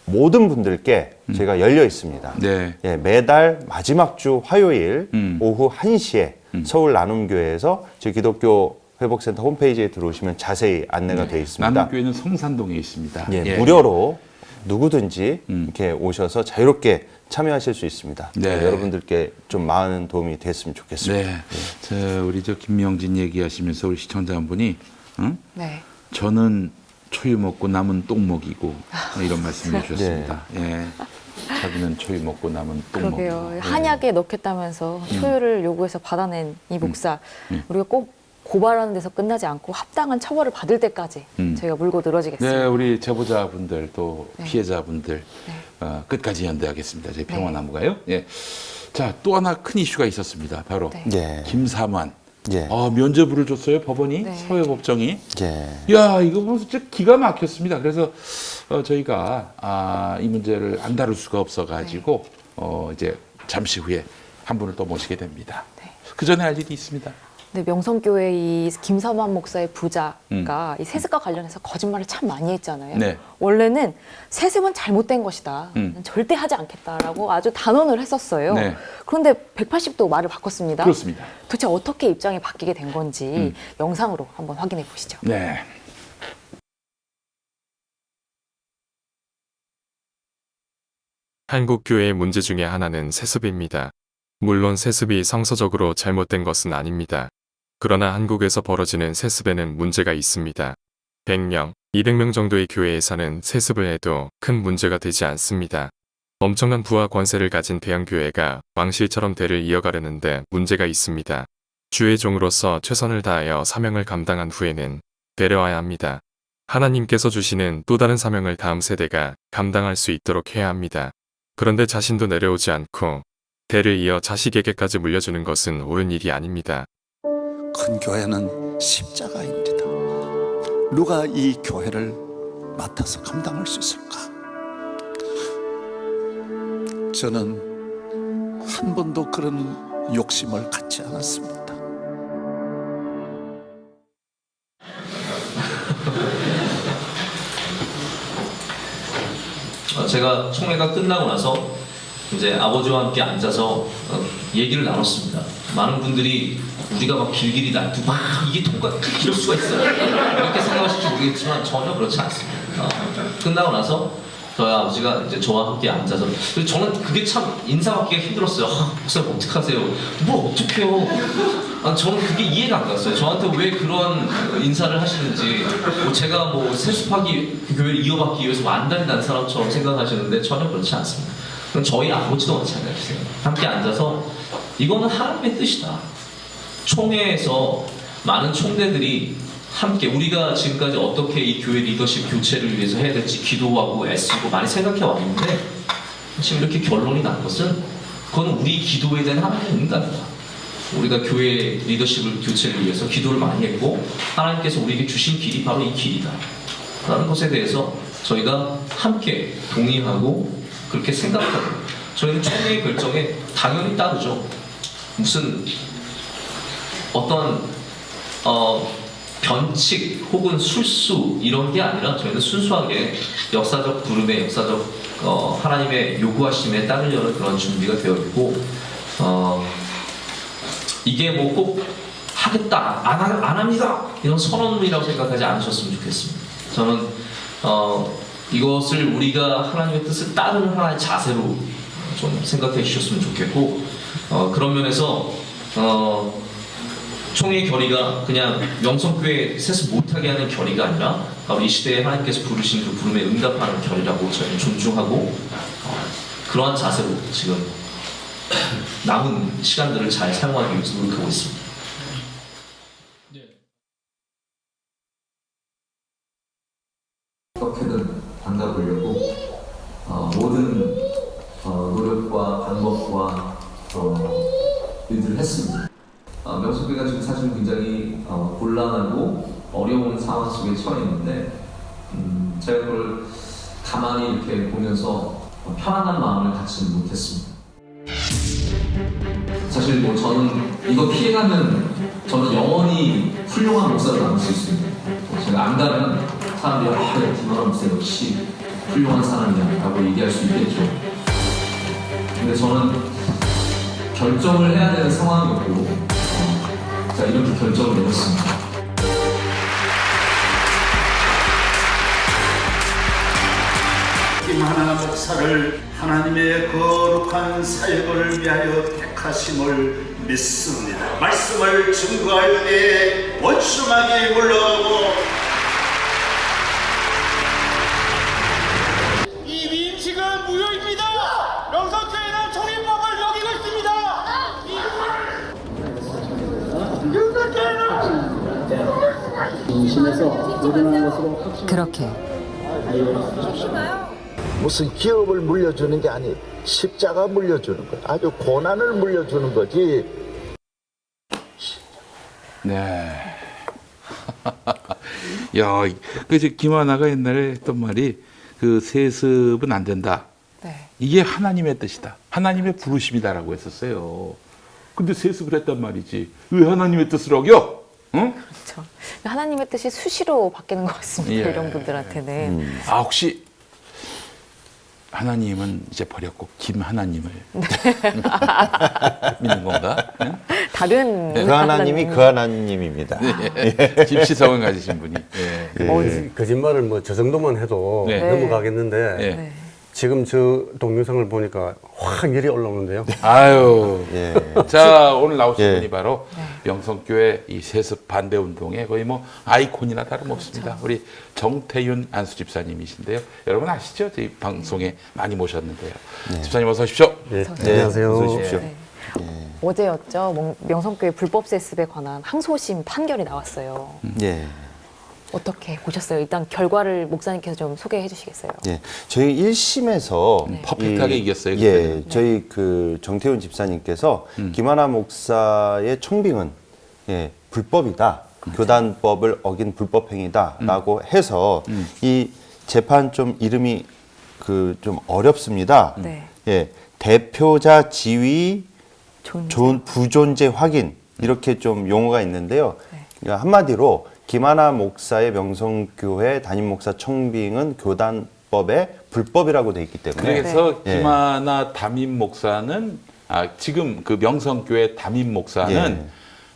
모든 분들께 제가 열려 있습니다. 네. 예, 매달 마지막 주 화요일 오후 1시에 서울 나눔교회에서 저희 기독교 회복센터 홈페이지에 들어오시면 자세히 안내가 되어 있습니다. 나눔교회는 성산동에 있습니다. 예, 무료로 누구든지 이렇게 오셔서 자유롭게 참여하실 수 있습니다. 네. 여러분들께 좀 많은 도움이 됐으면 좋겠습니다. 네. 자, 우리 김명진 얘기하시면서 우리 시청자 한 분이 네. 저는 초유 먹고 남은 똥 먹이고 이런 말씀을 해주셨습니다. 예. 자기는 초유 먹고 남은 똥 먹고. 그러게요. 한약에 넣겠다면서 초유를 요구해서 받아낸 이 목사. 우리가 꼭 고발하는 데서 끝나지 않고 합당한 처벌을 받을 때까지 저희가 물고 늘어지겠습니다. 네, 우리 제보자분들 또 네. 피해자분들 네. 끝까지 연대하겠습니다. 저희 평화나무가요. 예. 자, 또 하나 큰 이슈가 있었습니다. 바로 네. 예. 김사만. 예. 면죄부를 줬어요, 법원이, 네. 사회법정이. 예. 야, 이거 보면 진짜 기가 막혔습니다. 그래서 저희가 이 문제를 안 다룰 수가 없어가지고 이제 잠시 후에 한 분을 또 모시게 됩니다. 네. 그 전에 할 일이 있습니다. 네, 명성교회 이 김사만 목사의 부자가 이 세습과 관련해서 거짓말을 참 많이 했잖아요. 네. 원래는 세습은 잘못된 것이다. 절대 하지 않겠다라고 아주 단언을 했었어요. 네. 그런데 180도 말을 바꿨습니다. 그렇습니다. 도대체 어떻게 입장이 바뀌게 된 건지 영상으로 한번 확인해 보시죠. 네. 한국 교회의 문제 중에 하나는 세습입니다. 물론 세습이 성서적으로 잘못된 것은 아닙니다. 그러나 한국에서 벌어지는 세습에는 문제가 있습니다. 100명, 200명 정도의 교회에서는 세습을 해도 큰 문제가 되지 않습니다. 엄청난 부와 권세를 가진 대형교회가 왕실처럼 대를 이어가려는데 문제가 있습니다. 주의 종으로서 최선을 다하여 사명을 감당한 후에는 내려와야 합니다. 하나님께서 주시는 또 다른 사명을 다음 세대가 감당할 수 있도록 해야 합니다. 그런데 자신도 내려오지 않고 대를 이어 자식에게까지 물려주는 것은 옳은 일이 아닙니다. 큰 교회는 십자가입니다. 누가 이 교회를 맡아서 감당할 수 있을까? 저는 한 번도 그런 욕심을 갖지 않았습니다. 제가 총회가 끝나고 나서 이제 아버지와 함께 앉아서 얘기를 나눴습니다. 많은 분들이 우리가 막 길길이 놔두고 이게 통과 이럴 수가 있어요. 이렇게 생각하실지 모르겠지만 전혀 그렇지 않습니다. 끝나고 나서 저희 아버지가 이제 저와 함께 앉아서 그래서 저는 그게 참 인사받기가 힘들었어요. 목사님 어떡하세요? 뭘 어떡해요? 저는 그게 이해가 안 갔어요. 저한테 왜 그런 인사를 하시는지 제가 뭐 세습하기 그 교회를 이어받기 위해서 완단히 난 사람처럼 생각하시는데 전혀 그렇지 않습니다. 그럼 저희 아버지도 마찬가지세요. 함께 앉아서 이거는 하나님의 뜻이다. 총회에서 많은 총대들이 함께 우리가 지금까지 어떻게 이 교회 리더십 교체를 위해서 해야 될지 기도하고 애쓰고 많이 생각해 왔는데 지금 이렇게 결론이 난 것은 그건 우리 기도에 대한 하나님의 응답이다. 우리가 교회 리더십을 교체를 위해서 기도를 많이 했고 하나님께서 우리에게 주신 길이 바로 이 길이다 라는 것에 대해서 저희가 함께 동의하고 그렇게 생각하고 저희는 총회의 결정에 당연히 따르죠. 무슨 어떤 변칙 혹은 술수 이런 게 아니라 저희는 순수하게 역사적 부름에 역사적 하나님의 요구하심에 따르려는 그런 준비가 되어 있고 이게 뭐 꼭 하겠다 안 합니다 이런 선언문이라고 생각하지 않으셨으면 좋겠습니다. 저는 이것을 우리가 하나님의 뜻을 따르는 하나의 자세로 좀 생각해 주셨으면 좋겠고 그런 면에서 총회의 결의가 그냥 명성교회 세습 못하게 하는 결의가 아니라 바로 이 시대에 하나님께서 부르신 그 부름에 응답하는 결의라고 저희는 존중하고 그러한 자세로 지금 남은 시간들을 잘 사용하기 위해서 노력하고 있습니다. 어떻게든 반가보려고 모든 노력과 방법과 일들을 했습니다. 명성교회가 지금 사실 굉장히 곤란하고 어려운 상황 속에 처해 있는데 제가 그걸 가만히 이렇게 보면서 편안한 마음을 갖지는 못했습니다. 사실 뭐 저는 이거 피해가면 저는 영원히 훌륭한 목사로 남을 수 있습니다. 제가 안 가면 사람들이 김원환 목사 역시 훌륭한 사람이야 라고 얘기할 수 있겠죠. 근데 저는 결정을 해야 되는 상황이었고 자, 이렇게 결정을 내렸습니다. 김하나 목사를 하나님의 거룩한 사역을 위하여 택하심을 믿습니다. 말씀을 증거할 때에 원수막이 물러가고 이 민치가 무효입니다. 그렇게 무슨 기업을 물려주는 게 아니 십자가 물려주는 거야. 아주 고난을 물려주는 거지. 네. 야, 그래서 김하나가 옛날에 했던 말이 그 세습은 안 된다. 네. 이게 하나님의 뜻이다. 하나님의 부르심이다라고 했었어요. 근데 세습을 했단 말이지. 왜 하나님의 뜻을 어겨? 응? 그렇죠. 하나님의 뜻이 수시로 바뀌는 것 같습니다. 예. 이런 분들한테는. 아, 혹시 하나님은 이제 버렸고 김 하나님을 믿는 건가? 응? 다른 그 하나님이 그 하나님입니다. 예. 김시성을 가지신 분이. 예. 거짓말을 뭐 저 정도만 해도 네. 넘어가겠는데 예. 네. 지금 저 동영상을 보니까 확 열이 올라오는데요. 아유. 예. 자, 오늘 나오신 예. 분이 바로 명성교회 이 세습 반대 운동의 거의 뭐 아이콘이나 다름없습니다. 우리 정태윤 안수 집사님이신데요. 여러분 아시죠? 저희 방송에 많이 모셨는데요. 집사님 어서 오십시오. 네. 네, 안녕하세요. 어서 오십시오. 네. 어제였죠. 명성교회 불법 세습에 관한 항소심 판결이 나왔어요. 예. 어떻게 보셨어요? 일단 결과를 목사님께서 좀 소개해 주시겠어요? 예, 저희 1심에서 퍼펙트하게 이겼어요, 예, 그때는. 저희 그 정태훈 집사님께서 김하나 목사의 총빙은 예, 불법이다. 교단법을 어긴 불법 행위다라고 해서 이 재판 좀 이름이 그 좀 어렵습니다. 네. 예, 대표자 지위 존재. 부존재 확인 이렇게 좀 용어가 있는데요. 네. 그러니까 한마디로 김하나 목사의 명성교회 담임 목사 청빙은 교단법의 불법이라고 돼 있기 때문에 그래서 네. 김하나 담임 목사는 지금 그 명성교회 담임 목사는 예.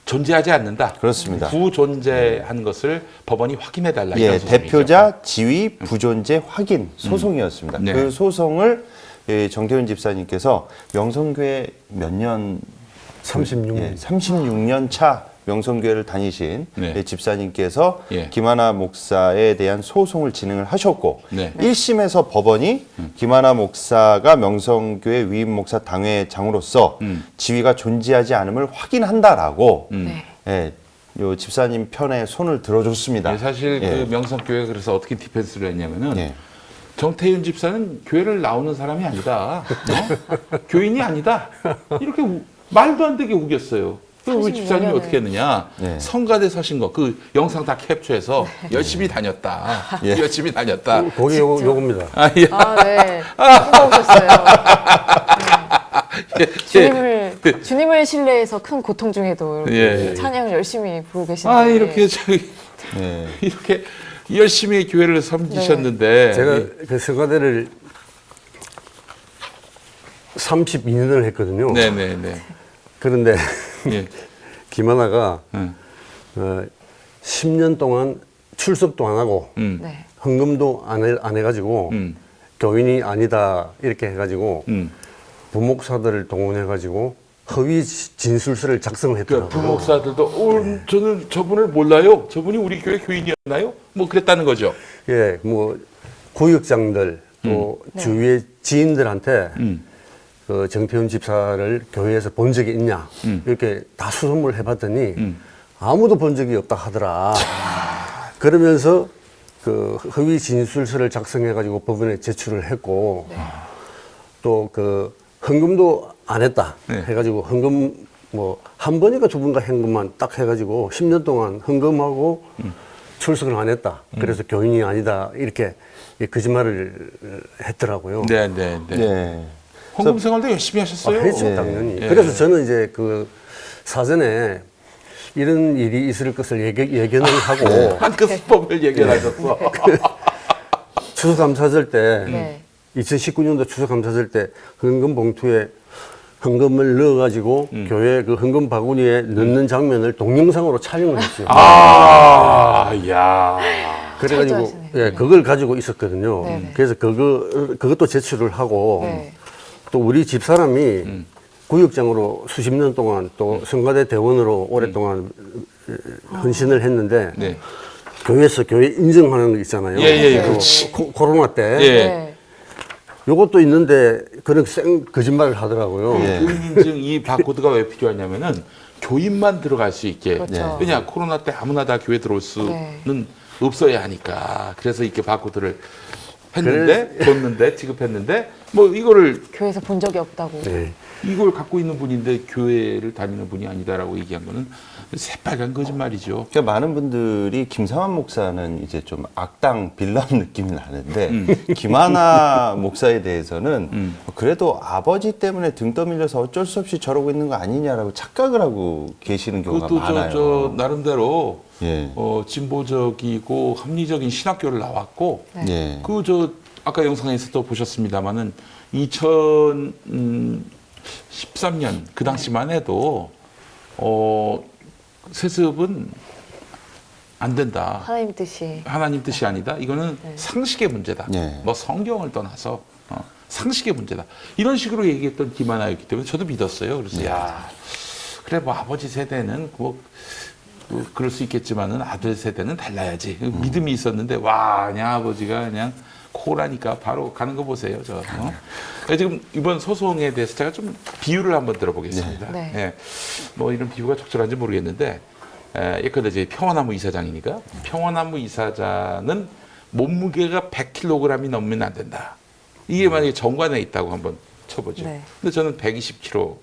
존재하지 않는다. 그렇습니다. 부존재한 것을 법원이 확인해 달라. 예, 이런 소송이죠. 대표자 지위 부존재 확인 소송이었습니다. 네. 그 소송을 예, 정태훈 집사님께서 명성교회 몇 년 36년. 예, 36년 차 명성교회를 다니신 네. 예, 집사님께서 예. 김하나 목사에 대한 소송을 진행을 하셨고 네. 1심에서 법원이 김하나 목사가 명성교회 위임 목사 당회장으로서 지위가 존재하지 않음을 확인한다라고 네. 예, 요 집사님 편에 손을 들어줬습니다. 예, 사실 예. 그 명성교회가 그래서 어떻게 디펜스를 했냐면은 예. 정태윤 집사는 교회를 나오는 사람이 아니다. 교인이 아니다. 이렇게 말도 안 되게 우겼어요. 우리 집사님이 36년을. 어떻게 했느냐. 네. 성가대 서신 거, 그 영상 다 캡처해서 열심히 다녔다. 예. 열심히 다녔다. 거기 요겁니다. 예. 아, 네. 반가우셨어요. 주님을 신뢰해서 큰 고통 중에도 이렇게 예. 찬양을 열심히 부르고 계시는데. 이렇게 저기 예. 이렇게 열심히 교회를 섬기셨는데 제가 그 성가대를 32년을 했거든요. 네네네. 그런데 예. 김하나가 응. 10년 동안 출석도 안 하고 네. 헌금도 안 해가지고 교인이 아니다 이렇게 해가지고 부목사들을 동원해가지고 허위 진술서를 작성을 그러니까 했더라고요. 부목사들도 저는 저분을 몰라요. 저분이 우리 교회 교인이었나요? 뭐 그랬다는 거죠. 예, 뭐 구역장들 또 주위의 지인들한테 그 정태훈 집사를 교회에서 본 적이 있냐 이렇게 다 수소문을 해봤더니 아무도 본 적이 없다 하더라. 그러면서 그 허위 진술서를 작성해가지고 법원에 제출을 했고 또 그 헌금도 안 했다 네. 해가지고 헌금 뭐 한 번인가 두 번가 헌금만 딱 해가지고 10년 동안 헌금하고 출석을 안 했다. 그래서 교인이 아니다 이렇게 거짓말을 했더라고요. 네네네. 네. 헌금 생활도 열심히 하셨어요. 했죠, 네. 당연히. 예. 그래서 저는 이제 그 사전에 이런 일이 있을 것을 예견을 하고 한그 수법을 예견하셨어. 추수감사절 때 네. 2019년도 추수감사절 때 헌금 봉투에 헌금을 넣어가지고 교회 그 헌금 바구니에 넣는 장면을 동영상으로 촬영을 했어요. 야. 그래가지고 철저하시네. 예, 그걸 가지고 있었거든요. 네네. 그래서 그것도 제출을 하고 네. 또 우리 집사람이 구역장으로 수십 년 동안 또 성가대 대원으로 오랫동안 헌신을 했는데 네. 교회에서 교회 인정하는 거 있잖아요. 예, 그 그렇지. 코로나 때 예. 네. 요것도 있는데 그런 생 거짓말을 하더라고요. 예. 교인 인증 이 바코드가 왜 필요하냐면은 교인만 들어갈 수 있게. 그렇죠. 왜냐 코로나 때 아무나 다 교회 들어올 수는 네. 없어야 하니까. 그래서 이렇게 바코드를 했는데 줬는데 지급했는데 뭐 이거를 교회에서 본 적이 없다고. 네. 이걸 갖고 있는 분인데 교회를 다니는 분이 아니다라고 얘기한 거는 새빨간 거짓말이죠. 그러니까 많은 분들이 김상환 목사는 이제 좀 악당 빌런 느낌이 나는데 김하나 목사에 대해서는 그래도 아버지 때문에 등 떠밀려서 어쩔 수 없이 저러고 있는 거 아니냐라고 착각을 하고 계시는 경우가 그것도 많아요. 저 나름대로 예. 진보적이고 합리적인 신학교를 나왔고 네. 예. 그 저 아까 영상에서도 보셨습니다만은 2013년 그 당시만 해도 세습은 안 된다. 하나님 뜻이. 하나님 뜻이 아니다. 이거는 상식의 문제다. 네. 뭐 성경을 떠나서 상식의 문제다. 이런 식으로 얘기했던 김하나였기 때문에 저도 믿었어요. 그래서 야 그래 뭐 아버지 세대는 뭐 그럴 수 있겠지만은 아들 세대는 달라야지. 믿음이 있었는데 와 그냥 아버지가 그냥 코라니까 바로 가는 거 보세요. 저. 지금 이번 소송에 대해서 제가 좀 비유를 한번 들어보겠습니다. 네. 예. 뭐 이런 비유가 적절한지 모르겠는데 예컨대 이제 평화나무 이사장이니까 평화나무 이사장은 몸무게가 100kg이 넘으면 안 된다. 이게 만약에 정관에 있다고 한번 쳐보죠. 네. 근데 저는 120kg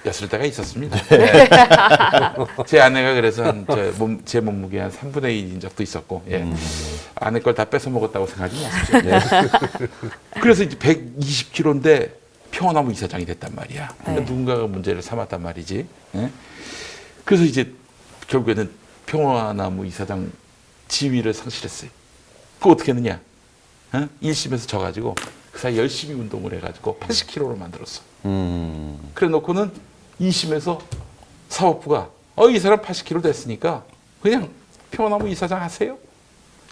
였을 때가 있었습니다. 제 아내가 그래서 제 몸무게 한 3분의 1인 적도 있었고, 예. 아내 걸 다 뺏어 먹었다고 생각하지 마십시오. 예. 그래서 이제 120kg인데 평화나무 이사장이 됐단 말이야. 그러니까 누군가가 문제를 삼았단 말이지. 예. 그래서 이제 결국에는 평화나무 이사장 지위를 상실했어요. 그거 어떻게 했느냐? 1심에서 져가지고 그 사이 열심히 운동을 해가지고 80kg로 만들었어. 그래 놓고는 2심에서 사법부가 이 사람 80kg 됐으니까 그냥 평화나무 이사장 하세요.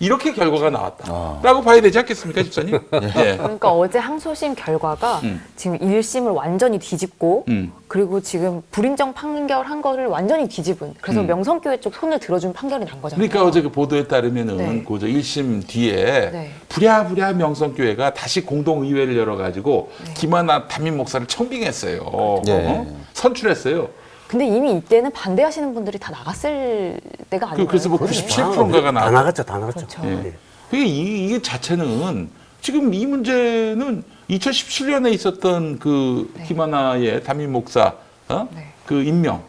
이렇게 결과가 나왔다라고 봐야 되지 않겠습니까, 집사님? 예. 그러니까 어제 항소심 결과가 지금 1심을 완전히 뒤집고 그리고 지금 불인정 판결한 거를 완전히 뒤집은 그래서 명성교회 쪽 손을 들어준 판결이 난 거잖아요. 그러니까 어제 그 보도에 따르면은 네. 그 1심 뒤에 네. 부랴부랴 명성교회가 다시 공동의회를 열어가지고 김하나 담임 목사를 청빙했어요. 네. 선출했어요. 근데 이미 이때는 반대하시는 분들이 다 나갔을 때가 아니에요. 그래서 뭐 97%인가가 다 나왔죠. 다 나갔죠. 그렇죠. 예. 이게 자체는 지금 이 문제는 2017년에 있었던 그 김하나의 담임 목사 네. 그 임명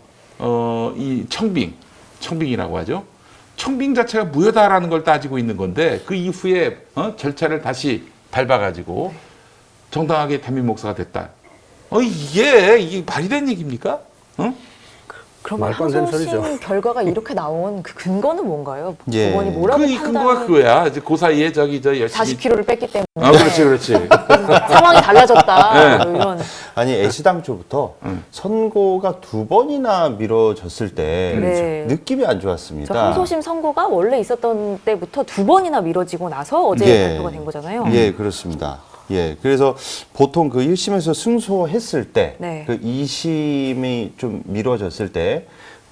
이 청빙이라고 하죠. 청빙 자체가 무효다라는 걸 따지고 있는 건데 그 이후에 절차를 다시 밟아가지고 정당하게 담임 목사가 됐다. 이게 말이 되는 얘기입니까? 그러면 말도 안 되는 소리죠. 항소심 결과가 이렇게 나온 그 근거는 뭔가요? 예. 법원이 뭐라고 그 근거가 그거야. 이제 그 사이에 저 열심히 40kg를 뺐기 때문에 그렇지. 상황이 달라졌다. 뭐 이런. 아니 애시당초부터 선고가 2번이나 미뤄졌을 때 네. 느낌이 안 저 좋았습니다. 항소심 선고가 원래 있었던 때부터 2번이나 미뤄지고 나서 어제 예. 발표가 된 거잖아요. 예, 그렇습니다. 예, 그래서 보통 그 1심에서 승소했을 때, 네. 그 2심이 좀 미뤄졌을 때,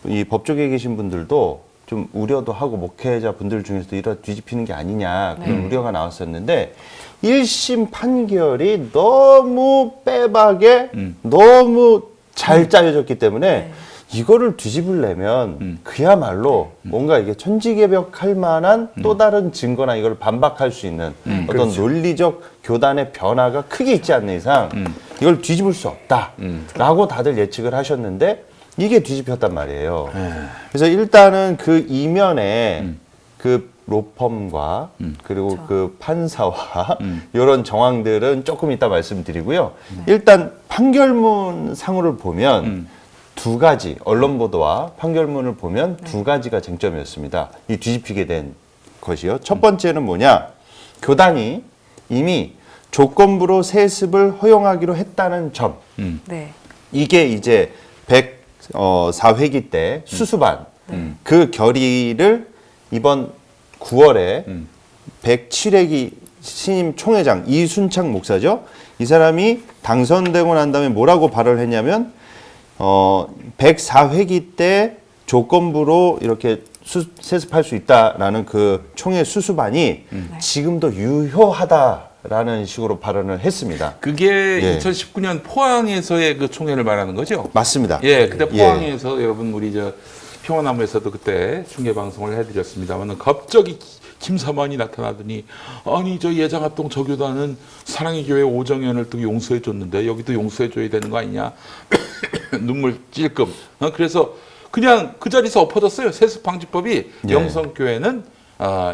이 법조계에 계신 분들도 좀 우려도 하고 목회자 분들 중에서도 이런 뒤집히는 게 아니냐 그런 우려가 나왔었는데 1심 판결이 너무 빼박에 너무 잘 짜여졌기 때문에 이거를 뒤집으려면 그야말로 뭔가 이게 천지개벽할 만한 또 다른 증거나 이걸 반박할 수 있는 어떤 논리적 교단의 변화가 크게 있지 않는 이상 이걸 뒤집을 수 없다라고 다들 예측을 하셨는데 이게 뒤집혔단 말이에요. 그래서 일단은 그 이면에 그 로펌과 그리고 그 판사와 이런 정황들은 조금 이따 말씀드리고요. 일단 판결문 상으로 보면 두 가지 언론 보도와 판결문을 보면 두 가지가 쟁점이었습니다. 이 뒤집히게 된 것이요. 첫 번째는 뭐냐? 교단이 이미 조건부로 세습을 허용하기로 했다는 점. 네. 이게 이게 이제 104회기 때 수수반 그 결의를 이번 9월에 107회기 신임 총회장 이순창 목사죠. 이 사람이 당선되고 난 다음에 뭐라고 발언을 했냐면 104회기 때 조건부로 이렇게 세습할 수 있다라는 그 총회 수수반이 지금도 유효하다라고 라는 식으로 발언을 했습니다. 그게 예. 2019년 포항에서의 그 총회를 말하는 거죠? 맞습니다. 예, 그때 포항에서 여러분 우리 저 평화나무에서도 그때 중계 방송을 해드렸습니다만 갑자기 김사만이 나타나더니 아니 저 예장합동 저교단은 사랑의 교회 오정현을 또 용서해 줬는데 여기도 용서해 줘야 되는 거 아니냐 눈물 찔끔 그래서 그냥 그 자리에서 엎어졌어요. 세습방지법이 예. 영성교회는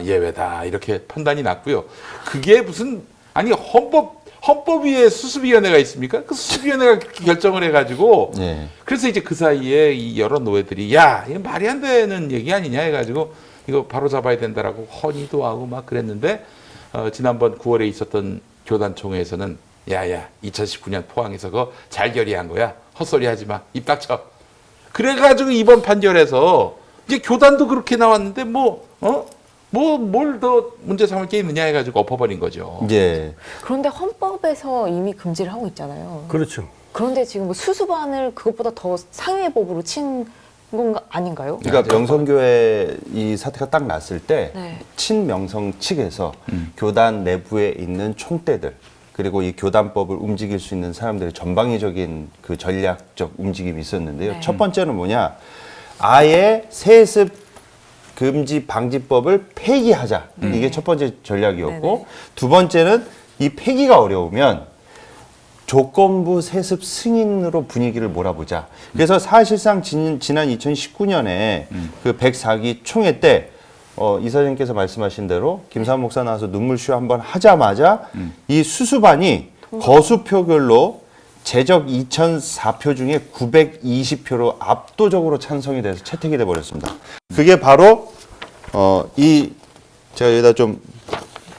예외다 이렇게 판단이 났고요. 그게 무슨 아니 헌법위에 수습위원회가 있습니까? 그 수습위원회가 결정을 해가지고 예. 그래서 이제 그 사이에 이 여러 노예들이 야 이거 말이 안 되는 얘기 아니냐 해가지고 이거 바로 잡아야 된다라고 헌의도 하고 막 그랬는데 지난번 9월에 있었던 교단총회에서는 야야 2019년 포항에서 그거 잘 결의한 거야 헛소리 하지 마 입 닥쳐 그래가지고 이번 판결에서 이제 교단도 그렇게 나왔는데 뭘 더 문제 삼을 게 있느냐 해가지고 엎어버린 거죠. 예. 그런데 헌법에서 이미 금지를 하고 있잖아요. 그렇죠. 그런데 지금 뭐 수수반을 그것보다 더 상위의 법으로 친 건가 아닌가요? 그러니까 명성교회 이 사태가 딱 났을 때 네. 친명성 측에서 교단 내부에 있는 총대들 그리고 이 교단법을 움직일 수 있는 사람들의 전방위적인 그 전략적 움직임이 있었는데요. 네. 첫 번째는 뭐냐? 아예 세습 금지 방지법을 폐기하자. 이게 첫 번째 전략이었고 네네. 두 번째는 이 폐기가 어려우면 조건부 세습 승인으로 분위기를 몰아보자. 그래서 사실상 지난 2019년에 그 104기 총회 때 이사장님께서 말씀하신 대로 김삼 목사 나와서 눈물쇼 한번 하자마자 이 수수반이 거수 표결로 제적 2004표 중에 920표로 압도적으로 찬성이 돼서 채택이 돼 버렸습니다. 그게 바로 제가 여기다 좀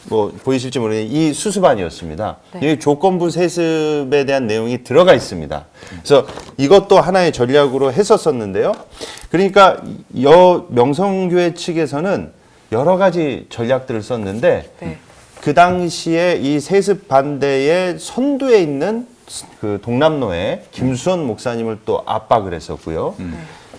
보이실지 모르겠는데 이 수수반이었습니다. 네. 여기 조건부 세습에 대한 내용이 들어가 있습니다. 그래서 이것도 하나의 전략으로 했었었는데요. 그러니까 명성교회 측에서는 여러 가지 전략들을 썼는데 네. 그 당시에 이 세습 반대의 선두에 있는 그 동남로에 김수원 목사님을 또 압박을 했었고요.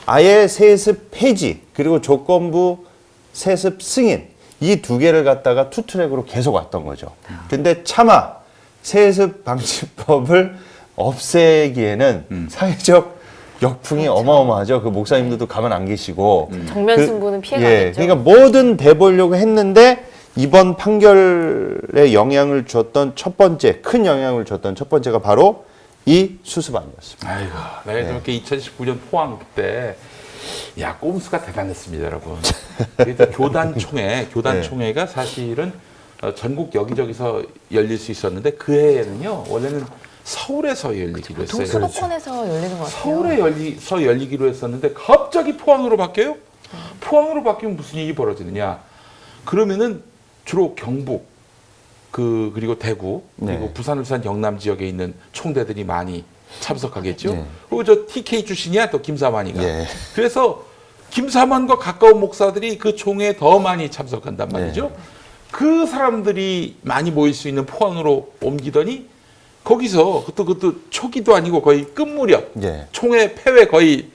아예 세습 폐지 그리고 조건부 세습 승인 이 두 개를 갖다가 투트랙으로 계속 왔던 거죠. 근데 차마 세습 방지법을 없애기에는 사회적 역풍이 어마어마하죠. 그 목사님들도 가만 안 계시고 정면 승부는 피해가 예, 겠죠. 그러니까 뭐든 돼보려고 했는데 이번 판결에 영향을 줬던 큰 영향을 줬던 첫 번째가 바로 이 수습안이었습니다. 아이고, 내가 저렇게 2019년 포항 그때 꼼수가 대단했습니다, 여러분. 교단총회가 사실은 전국 여기저기서 열릴 수 있었는데 그 해에는요 원래는 서울에서 열리기로 했어요. 동수도권에서 열리는 것 같아요. 서울에서 열리기로 했었는데 갑자기 포항으로 바뀌어요? 포항으로 바뀌면 무슨 일이 벌어지느냐? 그러면은 주로 경북 그리고 대구 그리고 네. 부산, 울산, 경남 지역에 있는 총대들이 많이 참석하겠죠. 네. 그리고 저 TK 출신이야 또 김사만이가. 예. 그래서 김사만과 가까운 목사들이 그 총회에 더 많이 참석한단 말이죠. 네. 그 사람들이 많이 모일 수 있는 포항으로 옮기더니 거기서 그것도 초기도 아니고 거의 끝무렵 예. 총회 폐회 거의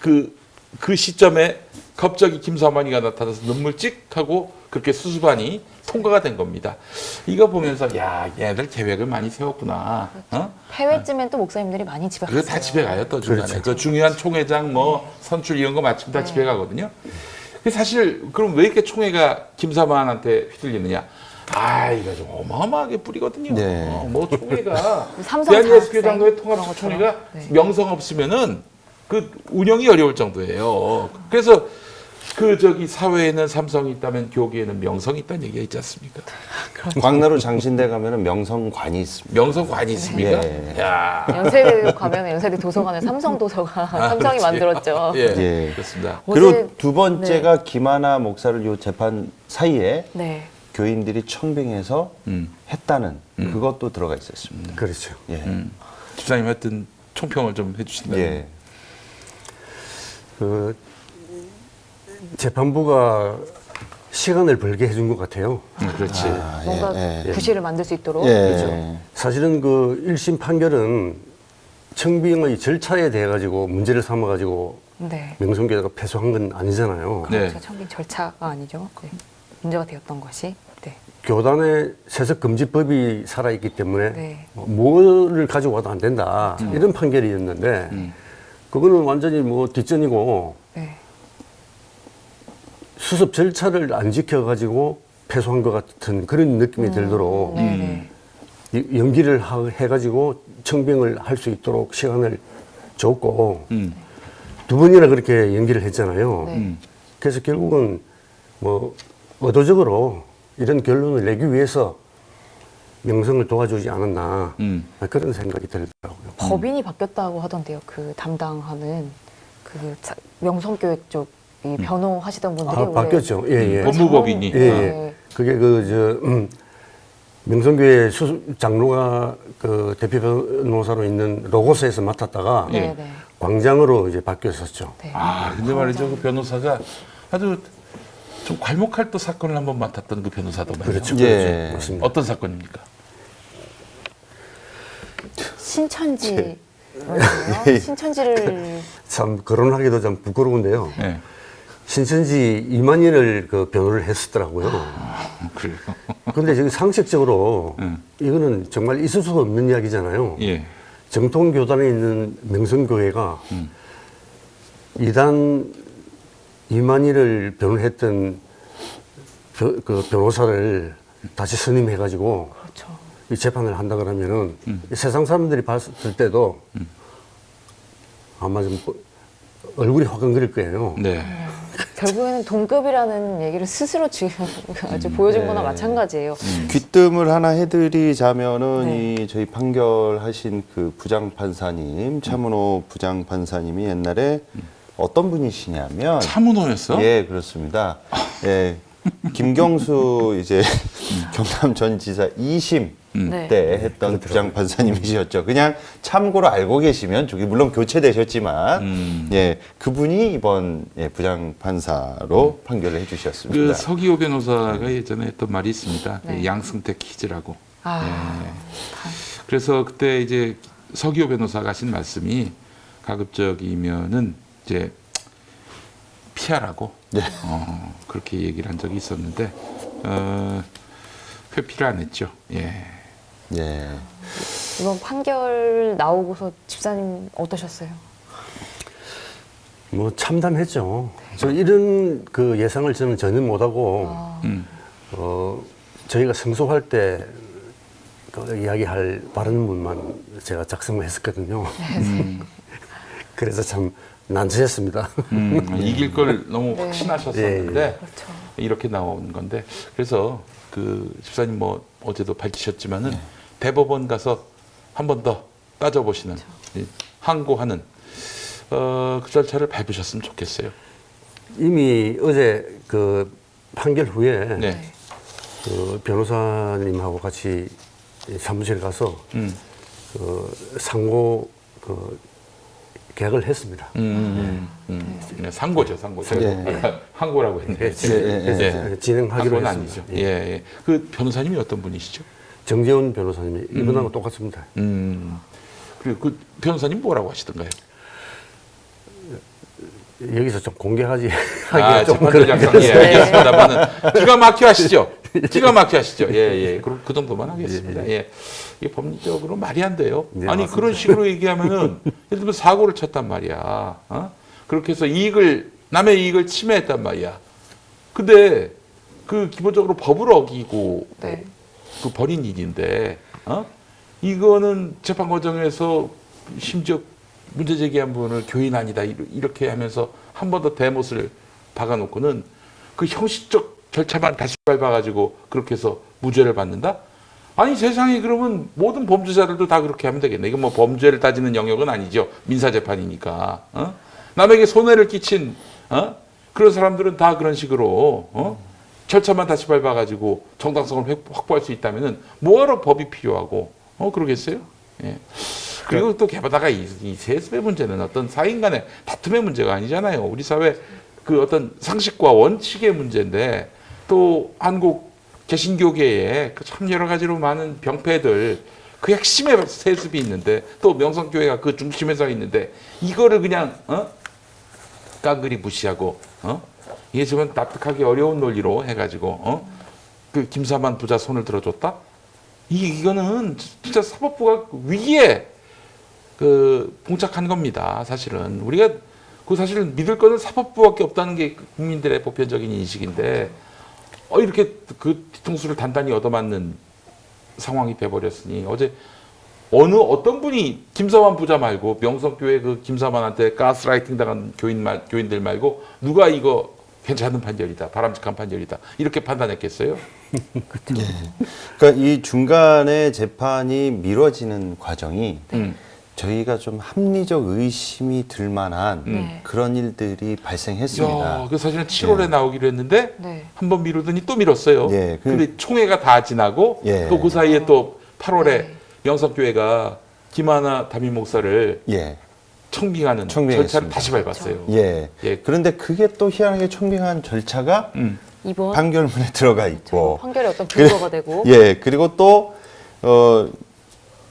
그 시점에 갑자기 김사만이가 나타나서 눈물 찍하고 그렇게 수습안이 통과가 된 겁니다. 이거 보면서 얘들 계획을 많이 세웠구나. 해외쯤엔 또 목사님들이 많이 집에 그거 갔어요. 다 집에 가요 또 중간에. 그렇죠. 그 중요한 총회장 선출 이런 거 마치면 다 집에 가거든요. 사실 그럼 왜 이렇게 총회가 김사만한테 휘둘리느냐? 이거 좀 어마어마하게 뿌리거든요. 네. 총회가 삼성 대한예수교장로의 그런 통합총회가 것처럼. 네. 명성 없으면은 그 운영이 어려울 정도예요. 그래서 사회에는 삼성이 있다면 교계에는 명성이 있다는 얘기가 있지 않습니까? 광나루 장신대 가면은 명성관이 있습니다. 명성관이 있습니까? 예. 야. 연세대 가면 연세대 도서관에 삼성 도서관 삼성이 그렇지. 만들었죠. 예. 예. 그렇습니다. 그리고 어제- 두 번째가 김하나 목사를 요 재판 사이에 네. 교인들이 청빙해서 했다는 그것도 들어가 있었습니다. 그렇죠. 예. 집사님 하여튼 총평을 좀 해주신다면. 예. 그 재판부가 시간을 벌게 해준 것 같아요. 그렇지. 뭔가 예. 구실을 만들 수 있도록. 예. 사실은 그 1심 판결은 청빙의 절차에 대해 가지고 문제를 삼아 가지고 네. 명성교회가 패소한 건 아니잖아요. 네. 그렇죠. 청빙 절차가 아니죠. 네. 문제가 되었던 것이. 네. 교단의 세습 금지법이 살아있기 때문에 네. 뭐를 가지고 와도 안 된다. 이런 판결이었는데 그거는 완전히 뭐 뒷전이고 네. 수습 절차를 안 지켜가지고 패소한 것 같은 그런 느낌이 들도록 네. 연기를 해가지고 청빙을 할 수 있도록 시간을 줬고 두 번이나 그렇게 연기를 했잖아요. 네. 그래서 결국은 뭐 의도적으로 이런 결론을 내기 위해서 명성을 도와주지 않았나 그런 생각이 들더라고요. 법인이 바뀌었다고 하던데요. 그 담당하는 그 명성교육 쪽 이 변호하시던 분들이 올해 바뀌었죠. 예, 예. 법무법인이. 예, 예. 그게 명성교회 장로가 그 대표 변호사로 있는 로고스에서 맡았다가 네, 네. 광장으로 이제 바뀌었었죠. 네. 아, 근데 말이죠. 그 변호사가 아주 좀 괄목할 또 사건을 한번 맡았던 그 변호사도 말이죠. 그렇죠. 예. 맞습니다. 어떤 사건입니까? 신천지 그러네요. 신천지를 참 거론하기도 좀 부끄러운데요. 네. 신천지 이만희를 그 변호를 했었더라고요. 그래요. 그런데 지금 상식적으로 이거는 정말 있을 수가 없는 이야기잖아요. 예. 정통 교단에 있는 명성교회가 이단 이만희를 변호했던 그 변호사를 다시 선임해가지고 그렇죠. 이 재판을 한다 그러면은 세상 사람들이 봤을 때도 아마 좀 얼굴이 화끈거릴 거예요. 네. 결국에는 동급이라는 얘기를 스스로 지금 아주 보여준 거나 마찬가지예요. 귀뜸을 하나 해드리자면은 네. 이 저희 판결하신 그 부장판사님 차문호 부장판사님이 옛날에 어떤 분이시냐면 차문호였어? 예, 그렇습니다. 예, 김경수 이제 경남 전 지사 2심 네. 때 했던 부장판사님이셨죠. 그냥 참고로 알고 계시면 저기 물론 교체되셨지만 예, 그분이 이번 예, 부장판사로 판결을 해주셨습니다. 그 서기호 변호사가 예전에 했던 말이 있습니다. 네. 양승택 퀴즈라고. 아, 예. 그래서 그때 이제 서기호 변호사가 하신 말씀이 가급적이면은 이제 피하라고 그렇게 얘기를 한 적이 있었는데 회피를 안 했죠. 예. 예. 이번 판결 나오고서 집사님 어떠셨어요? 뭐 참담했죠. 저 이런 그 예상을 저는 전혀 못하고 저희가 승소할 때 그 이야기할 발언문만 제가 작성을 했었거든요. 그래서 참 난처했습니다. 이길 걸 너무 네. 확신하셨었는데 그렇죠. 이렇게 나온 건데 그래서 그 집사님 뭐 어제도 밝히셨지만은 대법원 가서 한 번 더 따져보시는 이 항고하는 그 절차를 밟으셨으면 좋겠어요. 이미 어제 그 판결 후에 네. 그 변호사님하고 같이 사무실 가서 그 상고 그 계약을 했습니다. 네, 상고죠, 상고죠. 예. 항고라고 했네. 그래서 진행하기로 항고는 했습니다. 아니죠. 예, 예. 그 변호사님이 어떤 분이시죠? 정재훈 변호사님이 이분하고 똑같습니다. 그리고 그 변호사님 뭐라고 하시던가요? 여기서 좀 공개하지 아, 하기가 좀 재판장 양상 예, 알겠습니다만은 기가 막혀 하시죠. 기가 막혀 하시죠. 예, 예. 그 정도만 하겠습니다. 예. 이게 법리적으로 말이 안 돼요. 네, 아니 맞습니다. 그런 식으로 얘기하면은 예를 들면 사고를 쳤단 말이야. 어? 그렇게 해서 남의 이익을 침해했단 말이야. 근데 그 기본적으로 법을 어기고 네. 그 벌인 일인데, 이거는 재판 과정에서 심지어 문제 제기한 분을 교인 아니다 이렇게 하면서 한 번 더 대못을 박아놓고는 그 형식적 절차만 다시 밟아가지고 그렇게 해서 무죄를 받는다? 아니 세상에 그러면 모든 범죄자들도 다 그렇게 하면 되겠네. 이건 뭐 범죄를 따지는 영역은 아니죠. 민사재판이니까. 남에게 손해를 끼친 그런 사람들은 다 그런 식으로 절차만 다시 밟아가지고 정당성을 확보할 수 있다면은 뭐하러 법이 필요하고 그러겠어요? 예. 그리고 또 게다가 이 세습의 문제는 어떤 사인 간의 다툼의 문제가 아니잖아요. 우리 사회 그 어떤 상식과 원칙의 문제인데 또 한국 개신교계에 그 참 여러 가지로 많은 병폐들 그 핵심에 세습이 있는데 또 명성교회가 그 중심에 서 있는데 이거를 그냥 깡그리 무시하고 이게 지금 납득하기 어려운 논리로 해가지고 그 김사만 부자 손을 들어줬다? 이거는 진짜 사법부가 위기에 그 봉착한 겁니다. 사실은 우리가 그 사실 믿을 거는 사법부밖에 없다는 게 국민들의 보편적인 인식인데 이렇게 그 뒤통수를 단단히 얻어맞는 상황이 돼버렸으니 어제 어떤 분이 김사만 부자 말고 명성교회 그 김사만한테 가스라이팅 당한 교인들 말고 누가 이거 괜찮은 판결이다, 바람직한 판결이다 이렇게 판단했겠어요? 네. 그러니까 이 중간에 재판이 미뤄지는 과정이 저희가 좀 합리적 의심이 들 만한 그런 일들이 발생했습니다. 그 사실은 7월에 나오기로 했는데 네. 한 번 미루더니 또 미뤘어요. 예, 근데 총회가 다 지나고 예. 또 그 사이에 또 8월에 명성교회가 김하나 담임 목사를 청빙하는 청빙했습니다. 절차를 다시 밟았어요. 예. 예. 그런데 그게 또 희한하게 청빙한 절차가 이번 판결문에 들어가 있고 판결의 어떤 근거가 되고 예, 그리고 또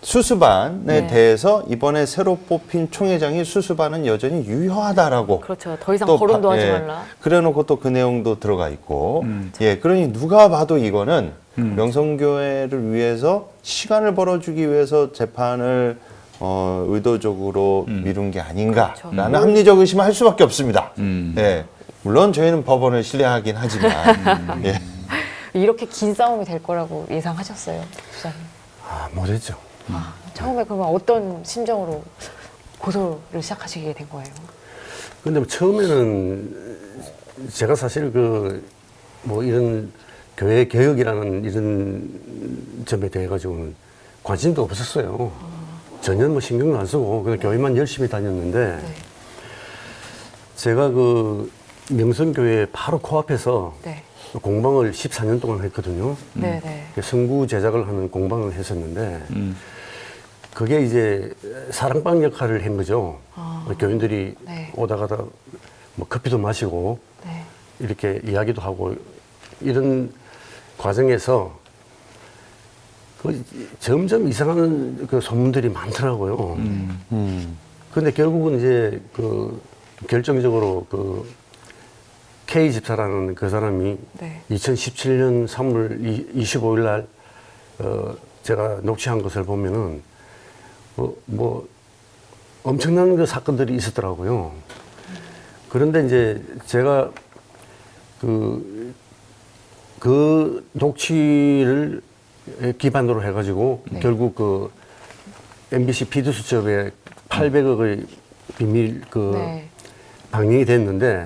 수수반에 네. 대해서 이번에 새로 뽑힌 총회장이 수수반은 여전히 유효하다라고 그렇죠. 더 이상 또 거론도 하지 예, 말라. 그래놓고 또 그 내용도 들어가 있고 예, 그러니 누가 봐도 이거는 명성교회를 위해서 시간을 벌어주기 위해서 재판을 의도적으로 미룬 게 아닌가라는 합리적 의심을 할 수밖에 없습니다. 예, 물론 저희는 법원을 신뢰하긴 하지만 예. 이렇게 긴 싸움이 될 거라고 예상하셨어요, 부장님? 못했죠. 처음에 그러면 어떤 심정으로 고소를 시작하시게 된 거예요? 근데 뭐 처음에는 제가 사실 뭐 이런 교회 개혁이라는 이런 점에 대해 가지고는 관심도 없었어요. 전혀 뭐 신경도 안 쓰고 그냥 교회만 열심히 다녔는데 제가 그 명성교회 바로 코앞에서 네. 공방을 14년 동안 했거든요. 네, 네. 성구 제작을 하는 공방을 했었는데 그게 이제 사랑방 역할을 한 거죠. 교인들이 네. 오다 가다 뭐 커피도 마시고 네. 이렇게 이야기도 하고 이런 과정에서 점점 이상한 그 소문들이 많더라고요. 근데 결국은 이제 결정적으로 K 집사라는 그 사람이 네. 2017년 3월 25일 날 제가 녹취한 것을 보면은 뭐 엄청난 그 사건들이 있었더라고요. 그런데 이제 제가 그 녹취를 기반으로 해가지고 결국 MBC 피드수첩에 800억의 비밀 네. 방영이 됐는데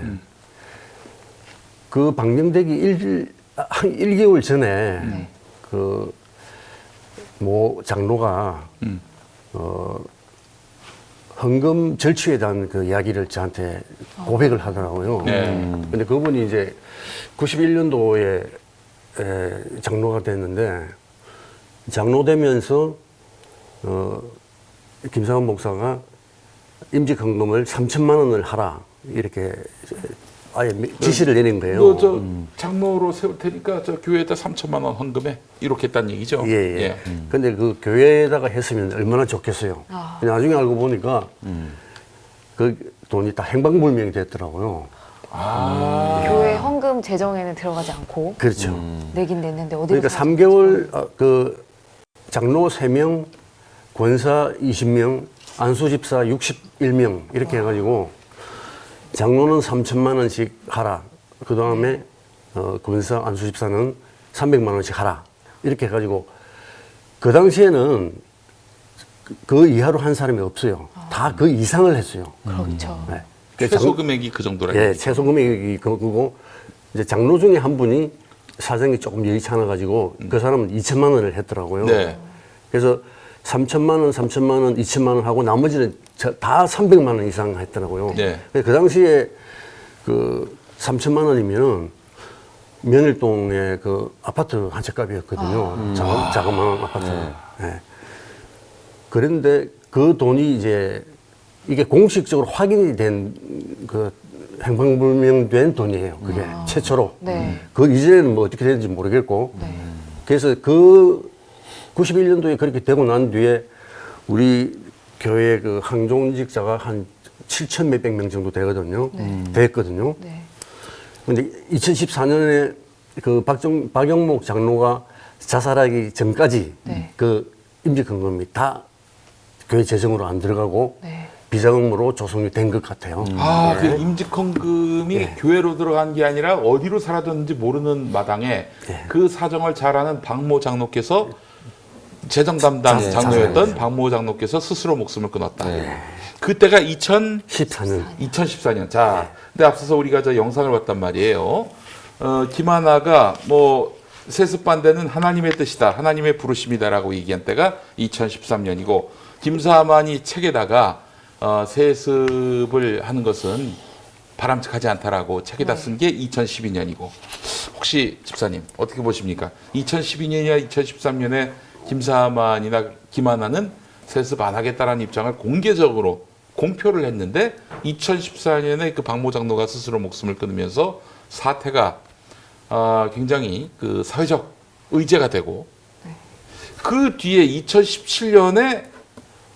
그 방영되기 한 1개월 전에 모 장로가 헌금 절취에 대한 그 이야기를 저한테 고백을 하더라고요. 근데 그분이 이제 91년도에 장로가 됐는데 장로 되면서 김상원 목사가 임직 헌금을 3천만 원을 하라 이렇게 아예 지시를 내린 거예요. 저 장로로 세울 테니까 저 교회에다 3천만 원 헌금해 이렇게 했다는 얘기죠. 예. 근데 그 교회에다가 했으면 얼마나 좋겠어요. 나중에 알고 보니까 그 돈이 다 행방불명이 됐더라고요. 교회 헌금 재정에는 들어가지 않고 그렇죠. 내긴 냈는데 어디로 그러니까 3개월 그 장로 3명, 권사 20명, 안수집사 61명 이렇게 해가지고 장로는 3천만 원씩 하라. 그 다음에 권사 안수집사는 300만 원씩 하라. 이렇게 해가지고 그 당시에는 그 이하로 한 사람이 없어요. 다 그 이상을 했어요. 그렇죠. 네. 최소 금액이 그 정도라. 예, 최소 금액이 그거고 이제 장로 중에 한 분이 사정이 조금 여의치 않아 가지고 그 사람은 2천만 원을 했더라고요. 네. 그래서 3천만 원, 3천만 원, 2천만 원 하고 나머지는 다 300만 원 이상 했더라고요. 네. 그 당시에 그 3천만 원이면은 면일동의 그 아파트 한 채 값이었거든요. 자그마한 아파트. 네. 그런데 그 돈이 이제 이게 공식적으로 확인이 된 그 행방불명된 돈이에요. 그게 최초로. 네. 그 이전에는 뭐 어떻게 되는지 모르겠고. 그래서 그 91년도에 그렇게 되고 난 뒤에 우리 교회 그 항종직자가 한 7천 몇백 명 정도 되거든요. 됐거든요. 네. 근데 2014년에 그 박영목 장로가 자살하기 전까지 네. 그 임직헌금이 다 교회 재정으로 안 들어가고 네. 비자금으로 조성이 된 것 같아요. 아, 그 임직헌금이 교회로 들어간 게 아니라 어디로 사라졌는지 모르는 마당에 그 사정을 잘 아는 박모 장로께서 재정 담당 장로였던 박모 장로께서 스스로 목숨을 끊었다. 그때가 2014년. 자, 근데 앞서서 우리가 저 영상을 봤단 말이에요. 김하나가 뭐 세습 반대는 하나님의 뜻이다, 하나님의 부르심이다라고 얘기한 때가 2013년이고 김사만이 책에다가 세습을 하는 것은 바람직하지 않다라고 책에다 쓴 게 2012년이고 혹시 집사님 어떻게 보십니까? 2012년이나 2013년에 김사만이나 김하나는 세습 안 하겠다라는 입장을 공개적으로 공표를 했는데 2014년에 그 박모 장로가 스스로 목숨을 끊으면서 사태가 굉장히 그 사회적 의제가 되고 그 뒤에 2017년에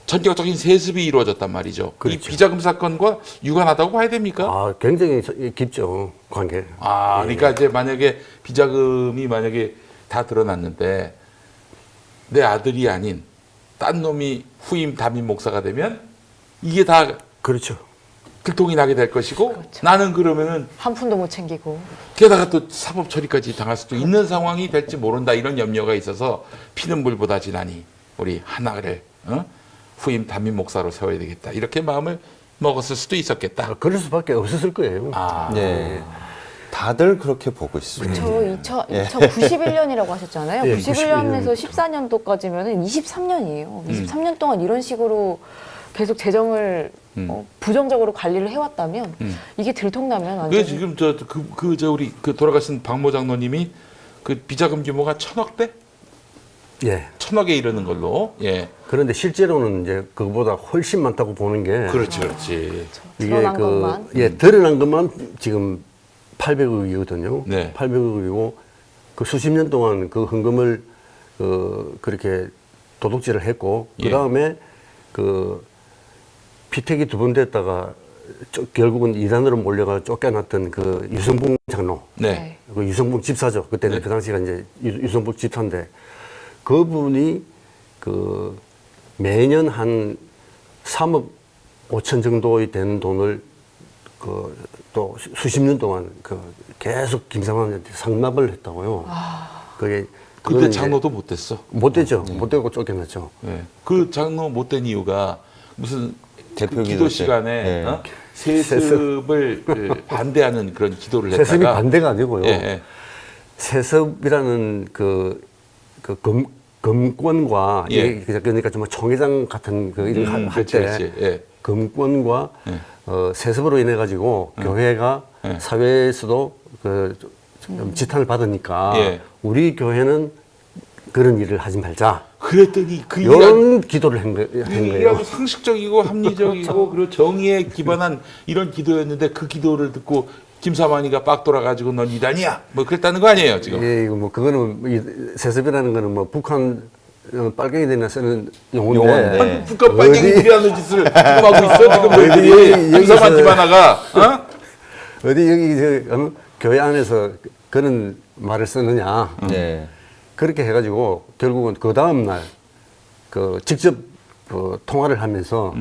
전격적인 세습이 이루어졌단 말이죠. 그렇죠. 이 비자금 사건과 유관하다고 봐야 됩니까? 아, 굉장히 깊죠, 관계. 그러니까 이제 만약에 비자금이 만약에 다 드러났는데 내 아들이 아닌 딴 놈이 후임 담임 목사가 되면 이게 다 그렇죠. 들통이 나게 될 것이고 나는 그러면은 한 푼도 못 챙기고. 게다가 또 사법 처리까지 당할 수도 있는 상황이 될지 모른다 이런 염려가 있어서 피는 물보다 진하니 우리 하나를 후임 담임 목사로 세워야 되겠다 이렇게 마음을 먹었을 수도 있었겠다. 그럴 수밖에 없었을 거예요. 네. 다들 그렇게 보고 있습니다. 저 2091년이라고 하셨잖아요. 예, 91년에서 14년도까지면 23년이에요. 23년 동안 이런 식으로 계속 재정을 부정적으로 관리를 해왔다면 이게 들통나면 완전히 지금 우리 그 돌아가신 박모 장로님이 그 비자금 규모가 1,000억대? 예. 1,000억에 이르는 걸로. 예. 그런데 실제로는 이제 그거보다 훨씬 많다고 보는 게 그렇지. 드러난 것만. 드러난 것만 지금 800억이거든요. 네. 800억이고 그 수십 년 동안 그 헌금을 그렇게 도둑질을 했고 그 다음에 그 피택이 2번 됐다가 결국은 이단으로 몰려가 쫓겨났던 그 유성봉 장로, 네. 그 유성봉 집사죠. 그때는 그 당시가 이제 유성봉 집사인데 그분이 그 매년 한 3억 5천 정도 되는 돈을 그 또 수십 년 동안 그 계속 김사만한테 상납을 했다고요. 그게 그때 장로도 못 됐어. 못 되죠. 못 되고 쫓겨났죠. 네. 그 장로 못 된 이유가 무슨 대표 그 기도 시간에 네. 세습을 반대하는 그런 기도를 했다가 세습이 반대가 아니고요. 예. 세습이라는 금권과 예. 그러니까 좀 총회장 같은 그 이런 할 때 예. 금권과 세습으로 인해 가지고 교회가 사회에서도 좀 지탄을 받으니까 우리 교회는 그런 일을 하지 말자. 그랬더니 그 이런 기도를 한 거예요. 일이라도 상식적이고 합리적이고 그리고 정의에 기반한 이런 기도였는데 그 기도를 듣고 김사만이가 빡 돌아가지고 넌 이단이야 뭐 그랬다는 거 아니에요 지금? 예, 이거 뭐 그거는 세습이라는 거는 뭐 북한 빨갱이들이나 쓰는 용어인데 아니, 북한 빨갱이들이 하는 짓을 지금 하고 있어 지금 너희들이 김사만 김하나가 어디 여기 교회 안에서 그런 말을 쓰느냐? 네. 그렇게 해가지고 결국은 그 다음 날 직접 통화를 하면서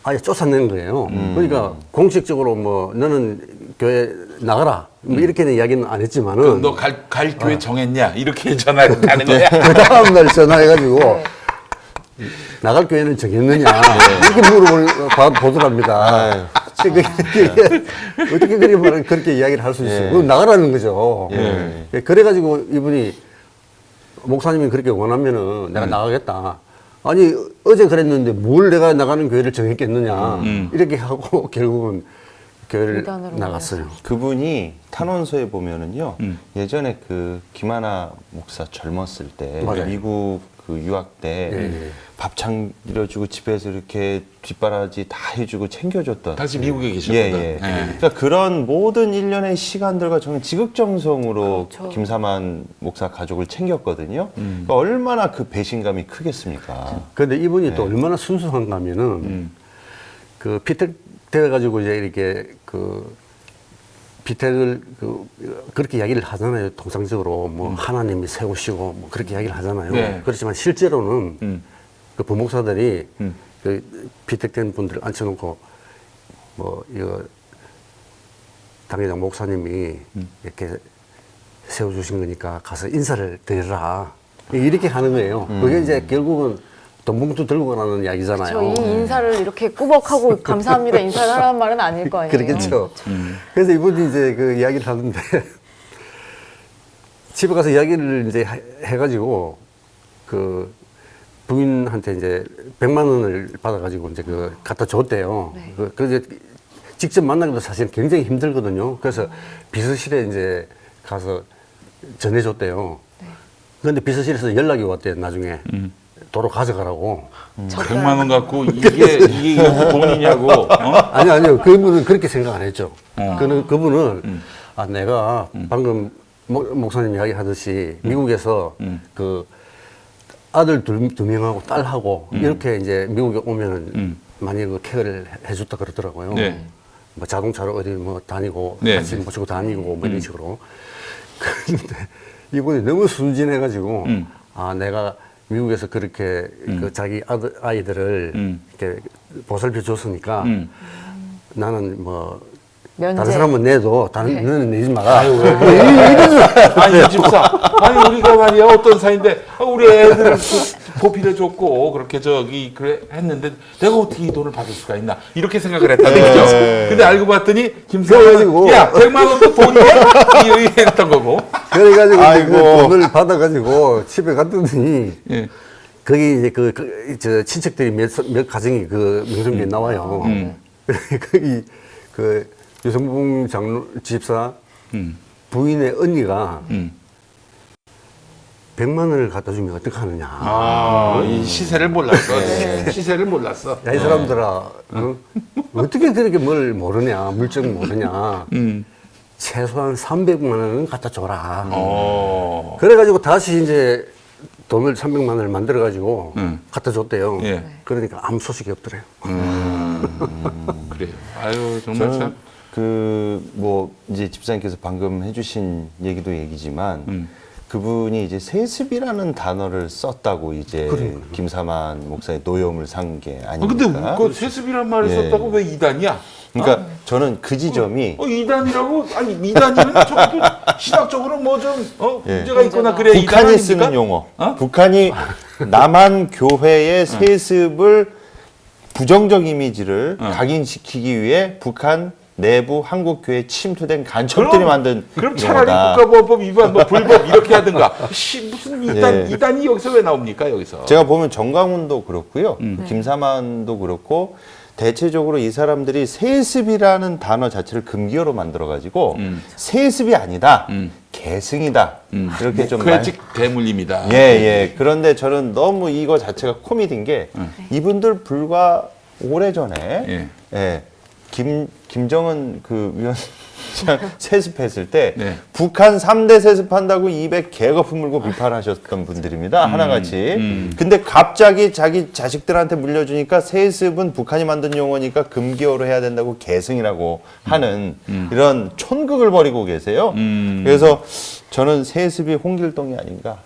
아예 쫓아낸 거예요. 그러니까 공식적으로 뭐 너는 교회 나가라 뭐 이렇게는 이야기는 안 했지만은 너 갈 교회 정했냐 이렇게 전화를 하는 거야. 그 다음 날 전화해가지고 나갈 교회는 정했느냐 이렇게 보더랍니다. 어떻게 그렇게 이야기를 할 수 있어요? 그건 나가라는 거죠. 그래가지고 이분이 목사님이 그렇게 원하면은 내가 나가겠다. 아니 어제 그랬는데 뭘 내가 나가는 교회를 정했겠느냐 이렇게 하고 결국은 교회를 나갔어요. 그분이 탄원서에 보면은요 예전에 그 김하나 목사 젊었을 때 맞아요. 미국 그 유학 때 밥 차려주고 집에서 이렇게 뒷바라지 다 해주고 챙겨줬던 당시 미국에 계셨거든. 예. 그러니까 그런 모든 일련의 시간들과 저는 지극정성으로 그렇죠. 김사만 목사 가족을 챙겼거든요. 그러니까 얼마나 그 배신감이 크겠습니까? 그런데 이분이 또 얼마나 순수한가 하면은 그 피택돼 가지고 이제 이렇게 비택을 그렇게 이야기를 하잖아요. 통상적으로 뭐 하나님이 세우시고 뭐 그렇게 이야기를 하잖아요. 네. 그렇지만 실제로는 그 부목사들이 그 비택된 분들 앉혀놓고 뭐 이거 당회장 목사님이 이렇게 세워주신 거니까 가서 인사를 드리라 이렇게 하는 거예요. 그게 이제 결국은 돈 봉투 들고 가라는 이야기잖아요. 저 이 인사를 이렇게 꾸벅하고 감사합니다 인사를 하라는 말은 아닐 거 아니에요. 그러겠죠. 그래서 이분이 이제 그 이야기를 하는데 집에 가서 이야기를 이제 해가지고 그 부인한테 이제 100만 원을 받아가지고 이제 그 갖다 줬대요. 네. 그 이제 직접 만나기도 사실 굉장히 힘들거든요. 그래서 비서실에 이제 가서 전해줬대요. 그런데 비서실에서 연락이 왔대요. 나중에 도로 가져가라고. 100만 원 갖고 이게 돈이냐고. 아니요. 그분은 그렇게 생각 안 했죠. 그분은 아 내가 방금 목사님 이야기하듯이 미국에서 그 아들 두 명하고 딸하고 이렇게 이제 미국에 오면은 많이 그 케어를 해줬다 그러더라고요. 네. 뭐 자동차로 어디 뭐 다니고 네. 같이 모시고 다니고 뭐 이런 식으로. 그런데 이분이 너무 순진해가지고 아 내가 미국에서 그렇게 그 자기 아이들을 이렇게 보살펴 줬으니까 나는 뭐 면제. 다른 사람은 내도 다른 너는 내지 마라. 아니 집사, 아니 우리가 말이야 어떤 사이인데 우리 애들을 보필해 줬고 그렇게 그래 했는데 내가 어떻게 이 돈을 받을 수가 있나 이렇게 생각을 했다는 거죠. 근데 알고 봤더니 김사장은 야 100만 원도 돈이야 이렇게 했던 거고. 그래가지고 아이고. 그 돈을 받아가지고 집에 갔더니 예. 거기 이제 저 친척들이 몇 가정이 그 명성비에 나와요. 거기 그 유성봉 집사 부인의 언니가 100만 원을 갖다 주면 어떡하느냐. 이 시세를 몰랐어. 시세를 몰랐어. 야, 이 사람들아, 어떻게 그렇게 뭘 모르냐, 물정 모르냐. 최소한 300만 원은 갖다 줘라. 그래가지고 다시 이제 돈을 300만 원을 만들어가지고 갖다 줬대요. 예. 그러니까 아무 소식이 없더래요. 그래요. 아유 정말 저는 참. 뭐 이제 집사님께서 방금 해주신 얘기도 얘기지만 그분이 이제 세습이라는 단어를 썼다고 이제 김사만 목사의 노여움을 산 게 근데 아닙니까? 그 세습이란 말을 예. 썼다고 왜 이단이야? 그러니까 저는 그 지점이 이단이라고? 아니 이단이면 적어도 신학적으로 뭐 좀 예. 문제가 있거나 그래. 이단 북한이 아닙니까? 쓰는 용어. 북한이 남한 교회의 세습을 부정적 이미지를 각인시키기 위해 북한 내부 한국 교회에 침투된 간첩들이 만든 그럼 차라리 용어다. 국가보안법 위반, 뭐 불법 이렇게 하든가. 무슨 예. 이단이 여기서 왜 나옵니까 여기서? 제가 보면 정강훈도 그렇고요, 김사만도 그렇고 대체적으로 이 사람들이 세습이라는 단어 자체를 금기어로 만들어가지고 세습이 아니다, 계승이다 이렇게 좀 목회직 대물림이다. 예. 그런데 저는 너무 이거 자체가 코미디인 게 이분들 불과 오래전에 김정은 그 위원장 세습했을 때 네. 북한 3대 세습한다고 입에 개거품 물고 비판하셨던 분들입니다. 하나같이. 근데 갑자기 자기 자식들한테 물려주니까 세습은 북한이 만든 용어니까 금기어로 해야 된다고 계승이라고 하는 이런 촌극을 벌이고 계세요. 그래서 저는 세습이 홍길동이 아닌가.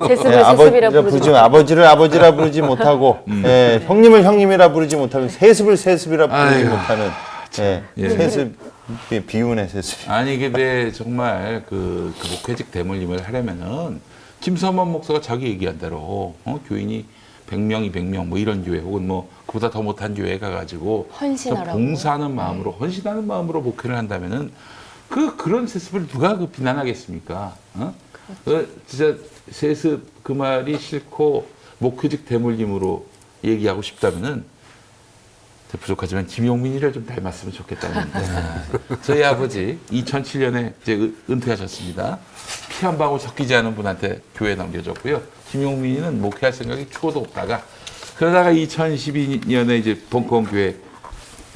세습을 세습이라 부르지. 아버지를 아버지라 부르지 못하고 형님을 형님이라 부르지 못하고 세습을 세습이라 부르지 못하는 세습 비운의 세습. 아니 근데 정말 그 목회직 대물림을 하려면은 김사만 목사가 자기 얘기한 대로 교인이 100명, 200명 뭐 이런 교회 혹은 뭐 그보다 더 못한 교회 가가지고 헌신하라고. 봉사하는 마음으로 헌신하는 마음으로 목회를 한다면은 그런 세습을 누가 비난하겠습니까? 진짜 세습 그 말이 싫고 목회직 대물림으로 얘기하고 싶다면은 부족하지만 김용민이를 좀 닮았으면 좋겠다는 저희 아버지 2007년에 이제 은퇴하셨습니다. 피 한 방울 섞이지 않은 분한테 교회 넘겨줬고요. 김용민이는 목회할 생각이 추호도 없다가 그러다가 2012년에 이제 벙커원 교회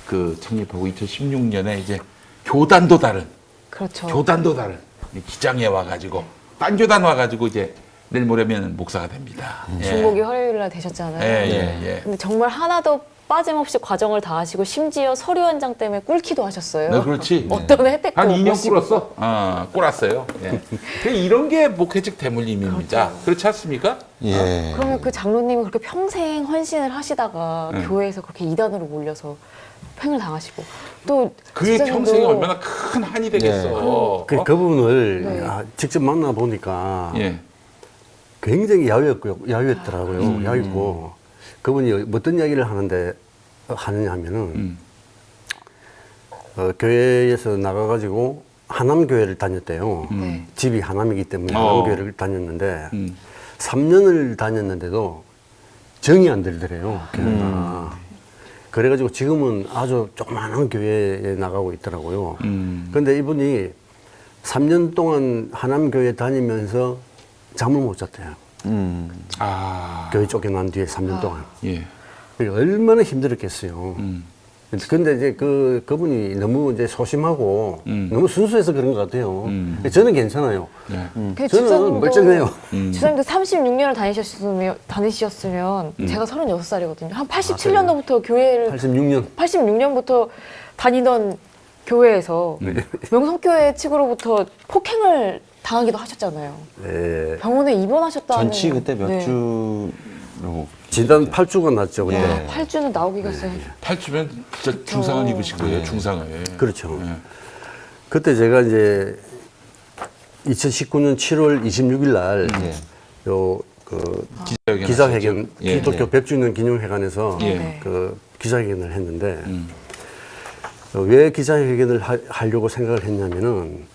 그 창립하고 2016년에 이제 교단도 다른 그렇죠. 교단도 다른 기장에 와가지고 딴 교단 와가지고 이제 내일 모레면 목사가 됩니다. 중목이 화요일 날 되셨잖아요. 예. 근데 정말 하나도 빠짐없이 과정을 다 하시고 심지어 서류 한 장 때문에 꿇기도 하셨어요. 네, 그렇지. 어떤 혜택도 한 못 2년 보시고. 꿇었어? 꿇었어요. 예. 이런 게 목회직 대물림입니다. 그렇지 않습니까? 예. 그러면 그 장로님이 그렇게 평생 헌신을 하시다가 교회에서 그렇게 이단으로 몰려서 팽을 당하시고 또 그게 집사님도 평생에 얼마나 큰 한이 되겠어. 그 부분을 네. 직접 만나 보니까 예. 굉장히 야유했더라고요. 야유고 그분이 어떤 이야기를 하느냐 하면은 교회에서 나가가지고 하남교회를 다녔대요. 네. 집이 하남이기 때문에 어. 하남교회를 다녔는데 3년을 다녔는데도 정이 안 들더래요. 교회가. 그래가지고 지금은 아주 조그마한 교회에 나가고 있더라고요. 근데 이분이 3년 동안 하남교회 다니면서 잠을 못 잤대요. 아. 교회 쫓겨난 뒤에 3년 동안. 예. 얼마나 힘들었겠어요. 근데 이제 그분이 너무 이제 소심하고 너무 순수해서 그런 것 같아요. 저는 괜찮아요. 네. 그 저는 멀쩡해요. 집사님도 36년을 다니셨으면 제가 36살이거든요. 한 87년도부터 교회를 86년. 다니던 교회에서 명성교회 측으로부터 폭행을 당하기도 하셨잖아요. 네. 병원에 입원하셨다는. 전치 그때 몇 네. 주로 진단 8주가 났죠, 그때. 야, 8주는 나오기가 쎄. 8주면 진짜 중상을 입으신 거예요, 중상을. 그렇죠. 예. 그때 제가 이제 2019년 7월 26일 날, 기자회견, 예. 기독교 100주년 기념회관에서 예. 그 기자회견을 했는데, 왜 기자회견을 하려고 생각을 했냐면은,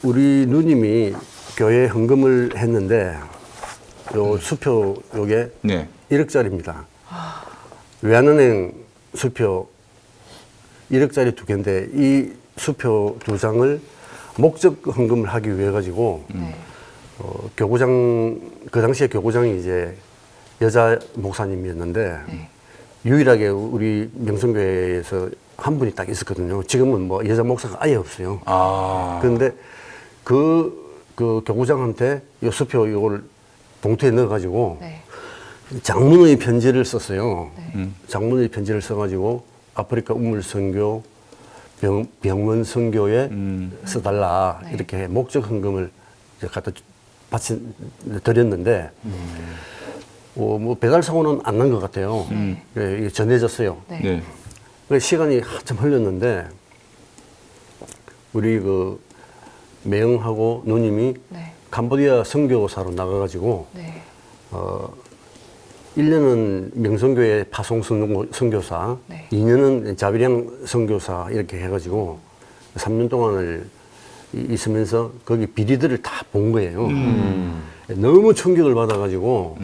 우리 누님이 교회에 헌금을 했는데, 수표 요게 네. 1억짜리입니다. 외환은행 수표 1억짜리 2개인데 이 수표 2장을 목적 헌금을 하기 위해 가지고 교구장 그 당시에 교구장이 이제 여자 목사님이었는데 유일하게 우리 명성교회에서 한 분이 딱 있었거든요. 지금은 뭐 여자 목사가 아예 없어요. 그런데 그 교구장한테 이 수표 이걸 봉투에 넣어가지고 장문의 편지를 썼어요. 장문의 편지를 써가지고 아프리카 우물 선교, 병원 선교에 써달라 이렇게 목적 헌금을 갖다 드렸는데 뭐 배달 사고는 안 난 것 같아요. 이게 전해졌어요. 네. 시간이 한참 흘렀는데 우리 그 매형하고 누님이 캄보디아 선교사로 나가가지고 1년은 명성교회 파송 선교사, 2년은 자비량 선교사 이렇게 해가지고 3년 동안을 있으면서 거기 비리들을 다 본 거예요. 너무 충격을 받아가지고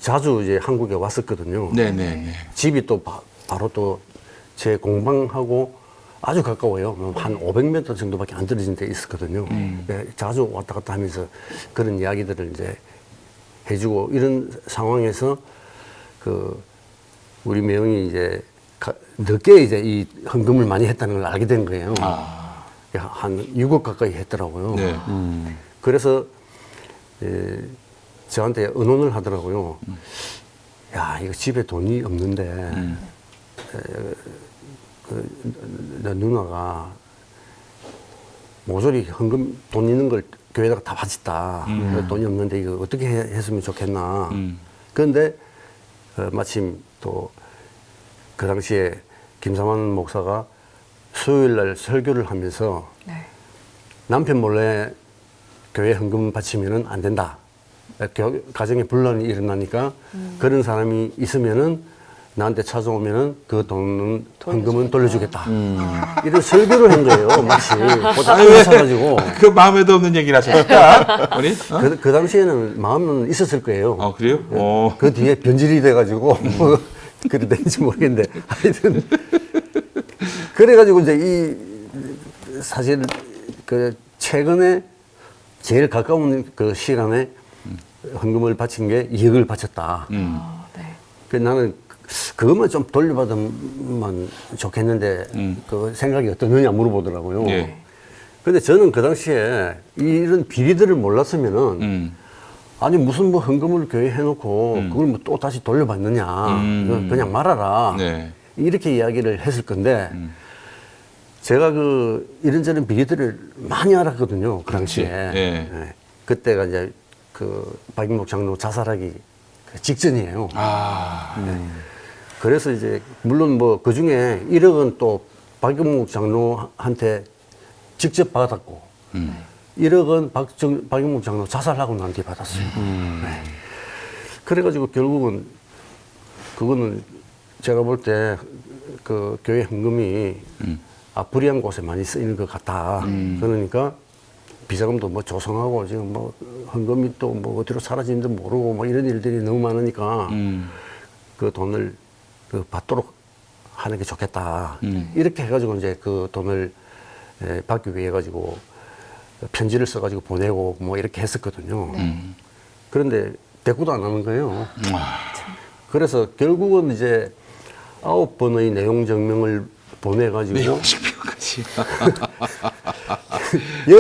자주 이제 한국에 왔었거든요. 네네네. 집이 또 바로 또 제 공방하고 아주 가까워요. 한 500m 정도밖에 안 떨어진 데 있었거든요. 네, 자주 왔다 갔다 하면서 그런 이야기들을 이제 해주고 이런 상황에서 우리 매형이 이제 늦게 이제 이 헌금을 많이 했다는 걸 알게 된 거예요. 한 6억 가까이 했더라고요. 네. 그래서 저한테 의논을 하더라고요. 야, 이거 집에 돈이 없는데 내 누나가 모조리 헌금 돈 있는 걸 교회에다가 다 바쳤다. 돈이 없는데 이거 어떻게 했으면 좋겠나. 그런데 마침 또 그 당시에 김삼환 목사가 수요일 날 설교를 하면서 남편 몰래 교회 헌금 바치면은 안 된다. 가정에 분란이 일어나니까 그런 사람이 있으면은 나한테 찾아오면은 그 돈은 헌금은 돌려주겠다. 이런 설교를 한 거예요. 마치 보다가지고 그 마음에도 없는 얘기를 하셨을까? 우리? 그 당시에는 마음은 있었을 거예요. 그래요? 그 뒤에 변질이 돼가지고 그래 된지 모르겠는데 하여튼 그래가지고 이제 사실 그 최근에 제일 가까운 그 시간에 헌금을 바친 게 2억을 바쳤다. 그 나는 그것만 좀 돌려받으면 좋겠는데 그 생각이 어떠느냐 물어보더라고요. 예. 근데 저는 그 당시에 이런 비리들을 몰랐으면은 아니 무슨 뭐 헌금을 교회에 해놓고 그걸 뭐 또 다시 돌려받느냐. 그냥 말아라. 네. 이렇게 이야기를 했을 건데 제가 그 이런저런 비리들을 많이 알았거든요. 그 당시에. 네. 네. 그때가 이제 그 박인목 장로 자살하기 직전이에요. 네. 그래서 이제 물론 뭐 그 중에 1억은 또 박인목 장로한테 직접 받았고 1억은 박인목 장로 자살하고 난 뒤에 받았어요. 네. 그래가지고 결국은 그거는 제가 볼 때 그 교회 헌금이 불이한 곳에 많이 쓰이는 것 같다. 그러니까 비자금도 뭐 조성하고 지금 뭐 헌금이 또 뭐 어디로 사라진지 모르고 뭐 이런 일들이 너무 많으니까 그 돈을 그 받도록 하는 게 좋겠다. 이렇게 해가지고 이제 그 돈을 받기 위해 가지고 편지를 써가지고 보내고 뭐 이렇게 했었거든요. 그런데 대꾸도 안 하는 거예요. 그래서 결국은 이제 9번의 내용 증명을 보내가지고 내용 증명까지.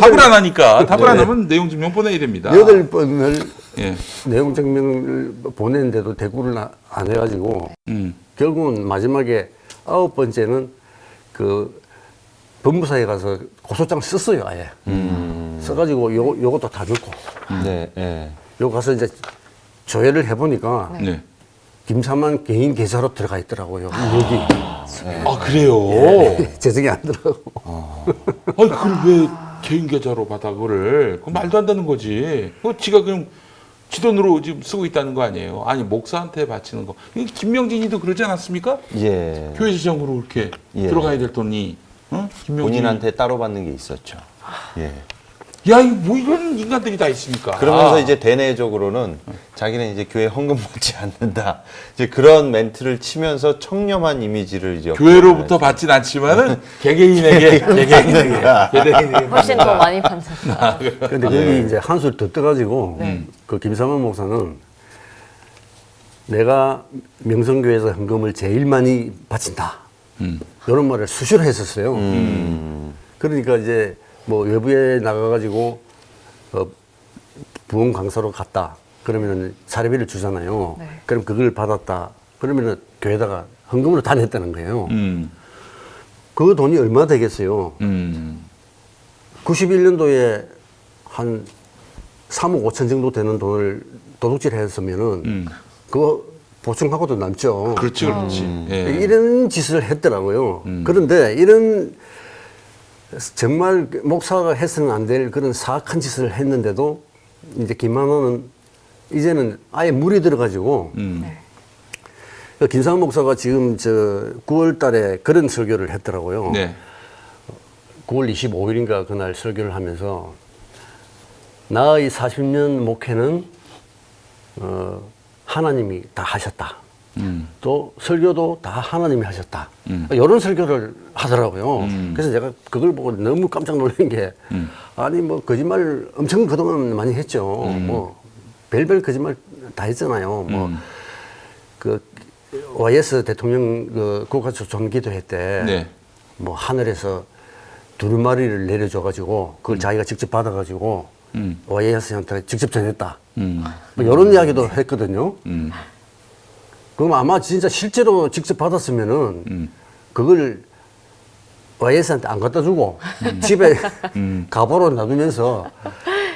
답을 안 하니까 답을 안 하면 내용 증명 보내야 됩니다. 8번을 예. 내용 증명을 보냈는데도 대꾸를 안 해가지고 결국은 마지막에 9번째는 그 법무사에 가서 고소장 썼어요, 아예. 써가지고 요것도 다 넣고. 네, 네. 요 가서 이제 조회를 해보니까 네. 김사만 개인 계좌로 들어가 있더라고요. 여기. 아 그래요? 재정이 안 들어가고. 아니 그걸 왜 개인 계좌로 받아 그거를? 그 말도 안 되는 거지. 그 지가 그럼 지 돈으로 지금 쓰고 있다는 거 아니에요? 아니 목사한테 바치는 거. 이게 김명진이도 그러지 않았습니까? 예. 교회 재정으로 이렇게 예. 들어가야 될 돈이. 어? 김명진이. 본인한테 따로 받는 게 있었죠. 예. 야, 이거 뭐 이런 인간들이 다 있습니까? 그러면서 이제 대내적으로는 자기는 이제 교회 헌금 받지 않는다. 이제 그런 멘트를 치면서 청렴한 이미지를 이제 교회로부터 받진 않지만은 개개인에게 훨씬 더 많이 받는다. 근데 거기 이제 한술 더 떠가지고 그 김사만 목사는 내가 명성교회에서 헌금을 제일 많이 바친다. 이런 말을 수시로 했었어요. 그러니까 이제 뭐 외부에 나가가지고 부흥 강사로 갔다. 그러면은 사례비를 주잖아요. 네. 그럼 그걸 받았다. 그러면은 교회다가 헌금으로 다 냈다는 거예요. 그 돈이 얼마 되겠어요? 91년도에 한 3억 5천 정도 되는 돈을 도둑질 했으면은 그거 보충하고도 남죠. 그렇지, 그렇지. 예. 이런 짓을 했더라고요. 그런데 이런 정말 목사가 해서는 안 될 그런 사악한 짓을 했는데도 이제 김만호는 이제는 아예 물이 들어가지고 그 김상훈 목사가 지금 저 9월 달에 그런 설교를 했더라고요. 네. 9월 25일인가 그날 설교를 하면서 나의 40년 목회는 하나님이 다 하셨다. 또 설교도 다 하나님이 하셨다. 이런 설교를 하더라고요. 그래서 제가 그걸 보고 너무 깜짝 놀란 게 아니 뭐 거짓말 엄청 그동안 많이 했죠. 뭐 별별 거짓말 다 했잖아요. 뭐 그 YS 대통령 그 국가조정기도회 때 네. 뭐 하늘에서 두루마리를 내려줘가지고 그걸 자기가 직접 받아가지고 YS한테 직접 전했다. 뭐 이런 이야기도 했거든요. 그럼 아마 진짜 실제로 직접 받았으면은 그걸 YS한테 안 갖다 주고 집에 가보로 놔두면서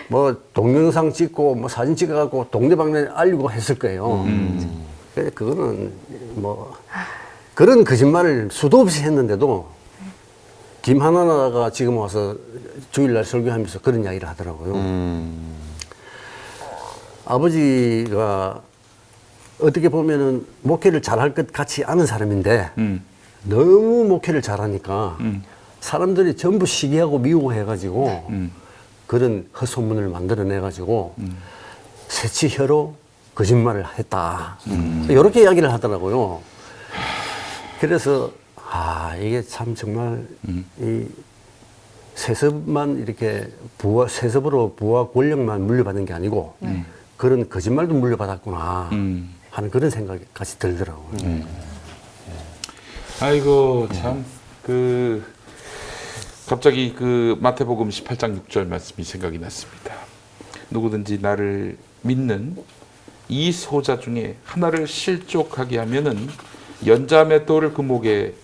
뭐 동영상 찍고 뭐 사진 찍어갖고 동네방네 알리고 했을 거예요. 그래서 그거는 뭐 그런 거짓말을 수도 없이 했는데도 김하나가 지금 와서 주일날 설교하면서 그런 이야기를 하더라고요. 아버지가 어떻게 보면은 목회를 잘할 것 같지 않은 사람인데 너무 목회를 잘하니까 사람들이 전부 시기하고 미워해가지고 그런 헛소문을 만들어내가지고 새치혀로 거짓말을 했다. 이렇게 이야기를 하더라고요. 그래서 이게 참 정말 이 세습만 이렇게 세습으로 부와 권력만 물려받는 게 아니고 그런 거짓말도 물려받았구나 하는 그런 생각까지 들더라고요. 아이고 참 갑자기 그 마태복음 18장 6절 말씀이 생각이 났습니다. 누구든지 나를 믿는 이 소자 중에 하나를 실족하게 하면은 연자맷돌을 그 목에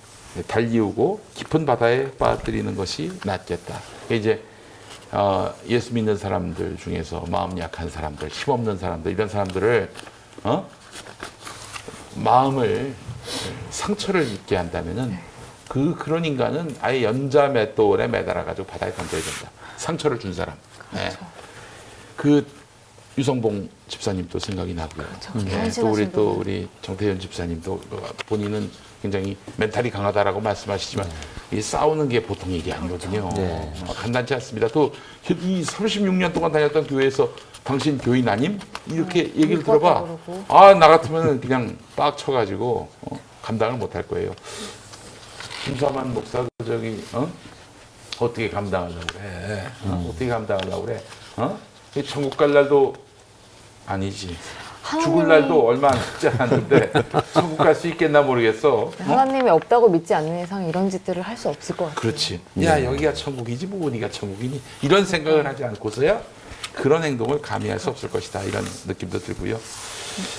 달리우고 깊은 바다에 빠뜨리는 것이 낫겠다. 이제 예수 믿는 사람들 중에서 마음 약한 사람들, 힘없는 사람들 이런 사람들을 마음을 상처를 입게 한다면은 그런 인간은 아예 연자맷돌에 매달아 가지고 바다에 던져야 된다. 상처를 준 사람. 네. 그 유성봉 집사님도 생각이 나고요. 네. 또 우리 정태현 집사님도 본인은 굉장히 멘탈이 강하다라고 말씀하시지만 이 싸우는 게 보통 일이 아니거든요. 간단치 않습니다. 또 이 36년 동안 다녔던 교회에서 당신 교인 아님? 이렇게 얘기를 들어봐. 아, 나 같으면 그냥 빡 쳐가지고 감당을 못 할 거예요. 김사만 목사 어떻게 감당하려고 그래? 어떻게 감당하려고 그래? 천국 갈 날도 아니지. 죽을 날도 얼마 남지 않았는데 천국 갈 수 있겠나 모르겠어. 하나님이 없다고 믿지 않는 이상 이런 짓들을 할 수 없을 것 같아요. 그렇지. 야, 여기가 천국이지 뭐 네가 천국이니 이런 생각을 하지 않고서야 그런 행동을 감히할 수 없을 것이다. 이런 느낌도 들고요.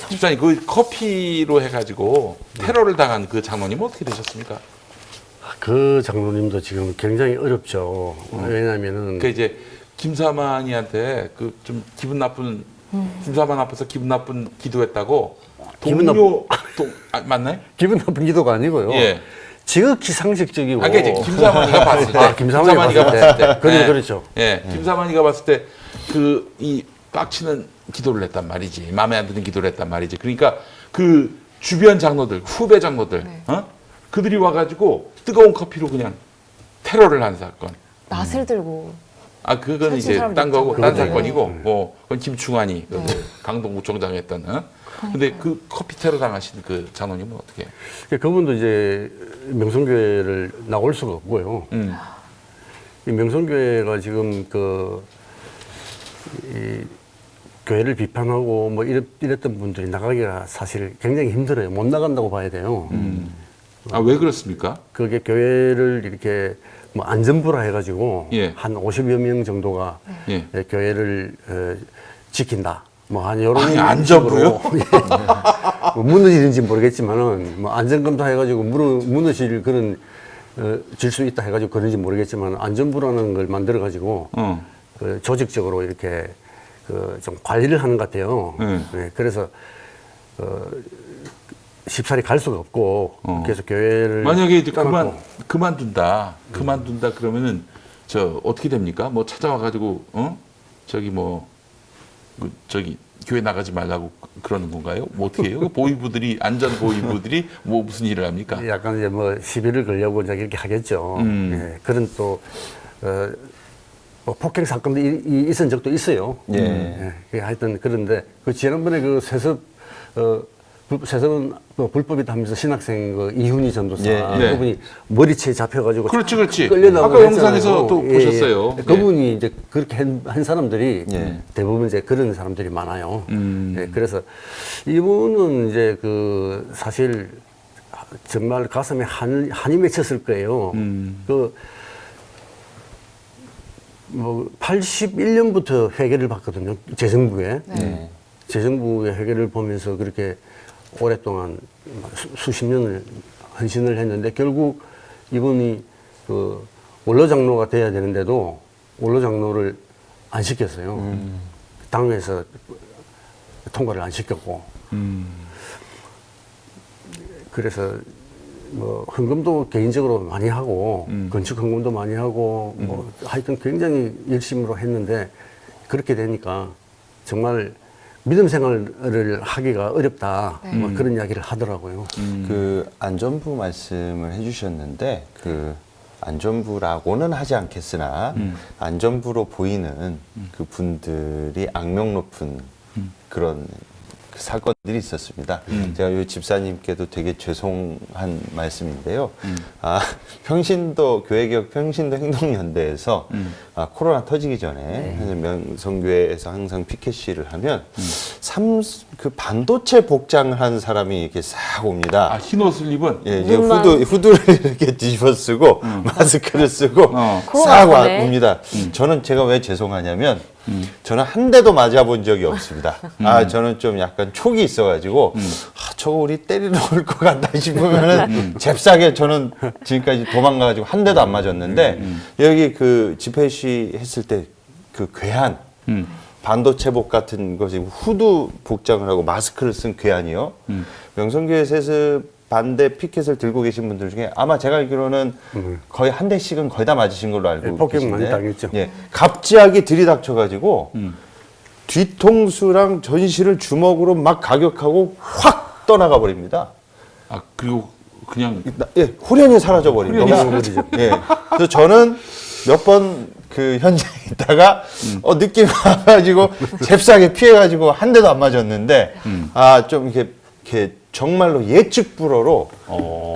집사님, 그 커피로 해가지고 테러를 당한 그 장로님 어떻게 되셨습니까? 그 장로님도 지금 굉장히 어렵죠. 왜냐면은 그 이제 김사만이한테 그 좀 기분 나쁜 김사만 앞에서 기분 나쁜 기도했다고 기분 동료 맞나요? 기분 나쁜 기도가 아니고요. 예. 지극히 상식적이고. 아까 이제 김사만이가 봤을 때. 김사만이가 봤을 때. 그렇죠. 예. 김사만이가 봤을 때 이 빡치는 기도를 했단 말이지. 마음에 안 드는 기도를 했단 말이지. 그러니까 그 주변 장로들, 후배 장로들, 그들이 와가지고 뜨거운 커피로 그냥 테러를 한 사건. 낫을 들고. 그건 이제 딴 거고, 딴 사건이고, 그건 김충환이 강동구청장 했던, 근데 그 커피 테러 당하신 그 장로님은 어떻게 해요? 그분도 이제 명성교회를 나올 수가 없고요. 이 명성교회가 지금 이 교회를 비판하고 뭐 이랬던 분들이 나가기가 사실 굉장히 힘들어요. 못 나간다고 봐야 돼요. 왜 그렇습니까? 그게 교회를 이렇게 뭐 안전부라 해가지고 예. 한 50여 명 정도가 예. 교회를 지킨다. 뭐 한 이런 안전부요? 뭐 무너지는지 모르겠지만은 뭐 안전검사 해가지고 무너질 그런 질 수 있다 해가지고 그런지 모르겠지만 안전부라는 걸 만들어가지고 조직적으로 이렇게 좀 관리를 하는 것 같아요. 네, 그래서 쉽사리 갈 수가 없고 그래서 교회를 만약에 이제 그만둔다 그러면은 어떻게 됩니까? 뭐 찾아와 가지고 교회 나가지 말라고 그러는 건가요? 뭐 어떻게 해요? 보위부들이 안전 보위부들이 뭐 무슨 일을 합니까? 약간 이제 뭐 시비를 걸려고 이제 이렇게 하겠죠. 예, 그런 또 뭐 폭행 사건도 있은 적도 있어요. 예, 하여튼 그런데 지난번에 세습은 불법이다 하면서 신학생 이훈희 전도사 그분이 머리채 잡혀가지고 그렇지. 끌려나가고 아까 영상에서 또 보셨어요. 그분이 이제 그렇게 한 사람들이 대부분 이제 그런 사람들이 많아요. 그래서 이분은 이제 사실 정말 가슴에 한이 맺혔을 거예요. 뭐 81년부터 회계를 봤거든요. 재정부에. 재정부의 회계를 보면서 그렇게 오랫동안 수십 년을 헌신을 했는데 결국 이분이 원로장로가 돼야 되는데도 원로장로를 안 시켰어요. 당에서 통과를 안 시켰고. 그래서 뭐 헌금도 개인적으로 많이 하고 건축 헌금도 많이 하고 뭐 하여튼 굉장히 열심으로 했는데 그렇게 되니까 정말 믿음 생활을 하기가 어렵다. 뭐 그런 이야기를 하더라고요. 그 안전부 말씀을 해주셨는데 그 안전부라고는 하지 않겠으나 안전부로 보이는 그 분들이 악명 높은 그런 사건들이 있었습니다. 제가 이 집사님께도 되게 죄송한 말씀인데요. 평신도 교회개혁 평신도 행동연대에서 코로나 터지기 전에 명성교회에서 항상 피켓 시위를 하면 그 반도체 복장을 한 사람이 이렇게 싹 옵니다. 흰 옷을 입은? 예, 이제 후드를 이렇게 뒤집어 쓰고 마스크를 쓰고 싹 옵니다. 저는 제가 왜 죄송하냐면 저는 한 대도 맞아본 적이 없습니다. 저는 좀 약간 촉이 있어가지고 저거 우리 때리러 올 것 같다 싶으면은 잽싸게 저는 지금까지 도망가가지고 한 대도 안 맞았는데 여기 그 집회 시했을 때 그 괴한 반도체복 같은 것이 후드 복장을 하고 마스크를 쓴 괴한이요. 명성교회 세습 반대 피켓을 들고 계신 분들 중에 아마 제가 알기로는 거의 한 대씩은 거의 다 맞으신 걸로 알고 폭격 계신데 많이 당했죠. 예, 갑자기 들이닥쳐가지고 뒤통수랑 전실을 주먹으로 막 가격하고 확 떠나가 버립니다. 아 그리고 그냥 예, 후련히 사라져 버립니다. 예, 그래서 저는 몇 번 그 현장에 있다가 느낌 와가지고 잽싸게 피해가지고 한 대도 안 맞았는데 좀 이렇게 정말로 예측 불허로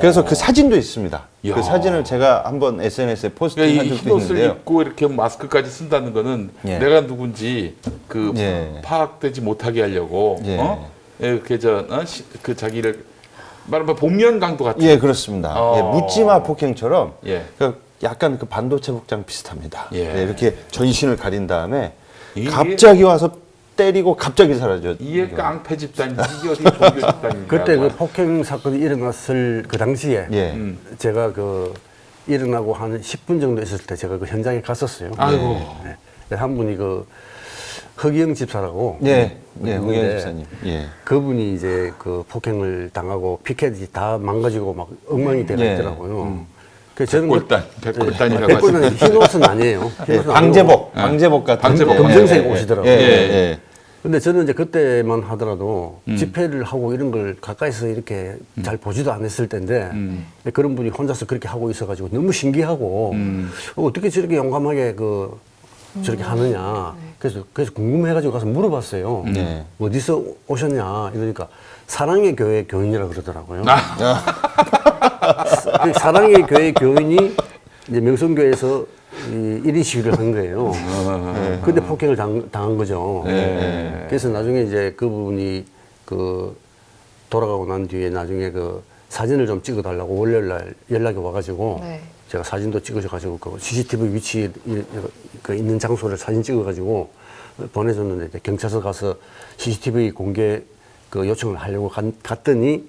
그래서 그 사진도 있습니다. 야. 그 사진을 제가 한번 SNS에 포스팅한 그러니까 이 적도 흰옷을 있는데요. 입고 이렇게 마스크까지 쓴다는 거는 예. 내가 누군지 그 예. 파악되지 못하게 하려고 예. 이렇게 그 자기를 말하면 복면 강도 같은 예, 그렇습니다. 예, 묻지마 폭행처럼 예. 약간 그 반도체 복장 비슷합니다. 예. 예, 이렇게 전신을 가린 다음에 이게- 갑자기 와서 때리고 갑자기 사라져. 이게 깡패 집단이지 이게 어디 종교 집단인가. 그때 그 폭행 사건이 일어났을 그 당시에 예. 제가 그 일어나고 한 10분 정도 있었을 때 제가 그 현장에 갔었어요. 아이고. 네. 한 분이 그 허기영 집사라고. 예, 예, 있는데 홍현 집사님. 예. 그분이 이제 그 폭행을 당하고 피켓이 다 망가지고 막 엉망이 되어 예. 있더라고요. 그래서 저는 백골단이라고 백골단 흰옷은 아니에요. 예, 흰옷은 방제복, 방제복 같은. 방제복. 검정색 옷이더라고요. 예, 예, 근데 저는 이제 그때만 하더라도 집회를 하고 이런 걸 가까이서 이렇게 잘 보지도 않았을 때인데 그런 분이 혼자서 그렇게 하고 있어가지고 너무 신기하고 어떻게 저렇게 용감하게 저렇게 하느냐. 그래서 궁금해가지고 가서 물어봤어요. 네. 어디서 오셨냐 이러니까 사랑의 교회 교인이라 그러더라고요. 그 사랑의 교회 교인이 이제 명성교회에서 이 1인 시위를 한 거예요. 근데 폭행을 당한 거죠. 그래서 나중에 이제 그분이 돌아가고 난 뒤에 나중에 그 사진을 좀 찍어달라고 월요일 날 연락이 와가지고 네. 제가 사진도 찍어줘가지고 그 CCTV 위치에 그 있는 장소를 사진 찍어가지고 보내줬는데 이제 경찰서 가서 CCTV 공개 그 요청을 하려고 갔더니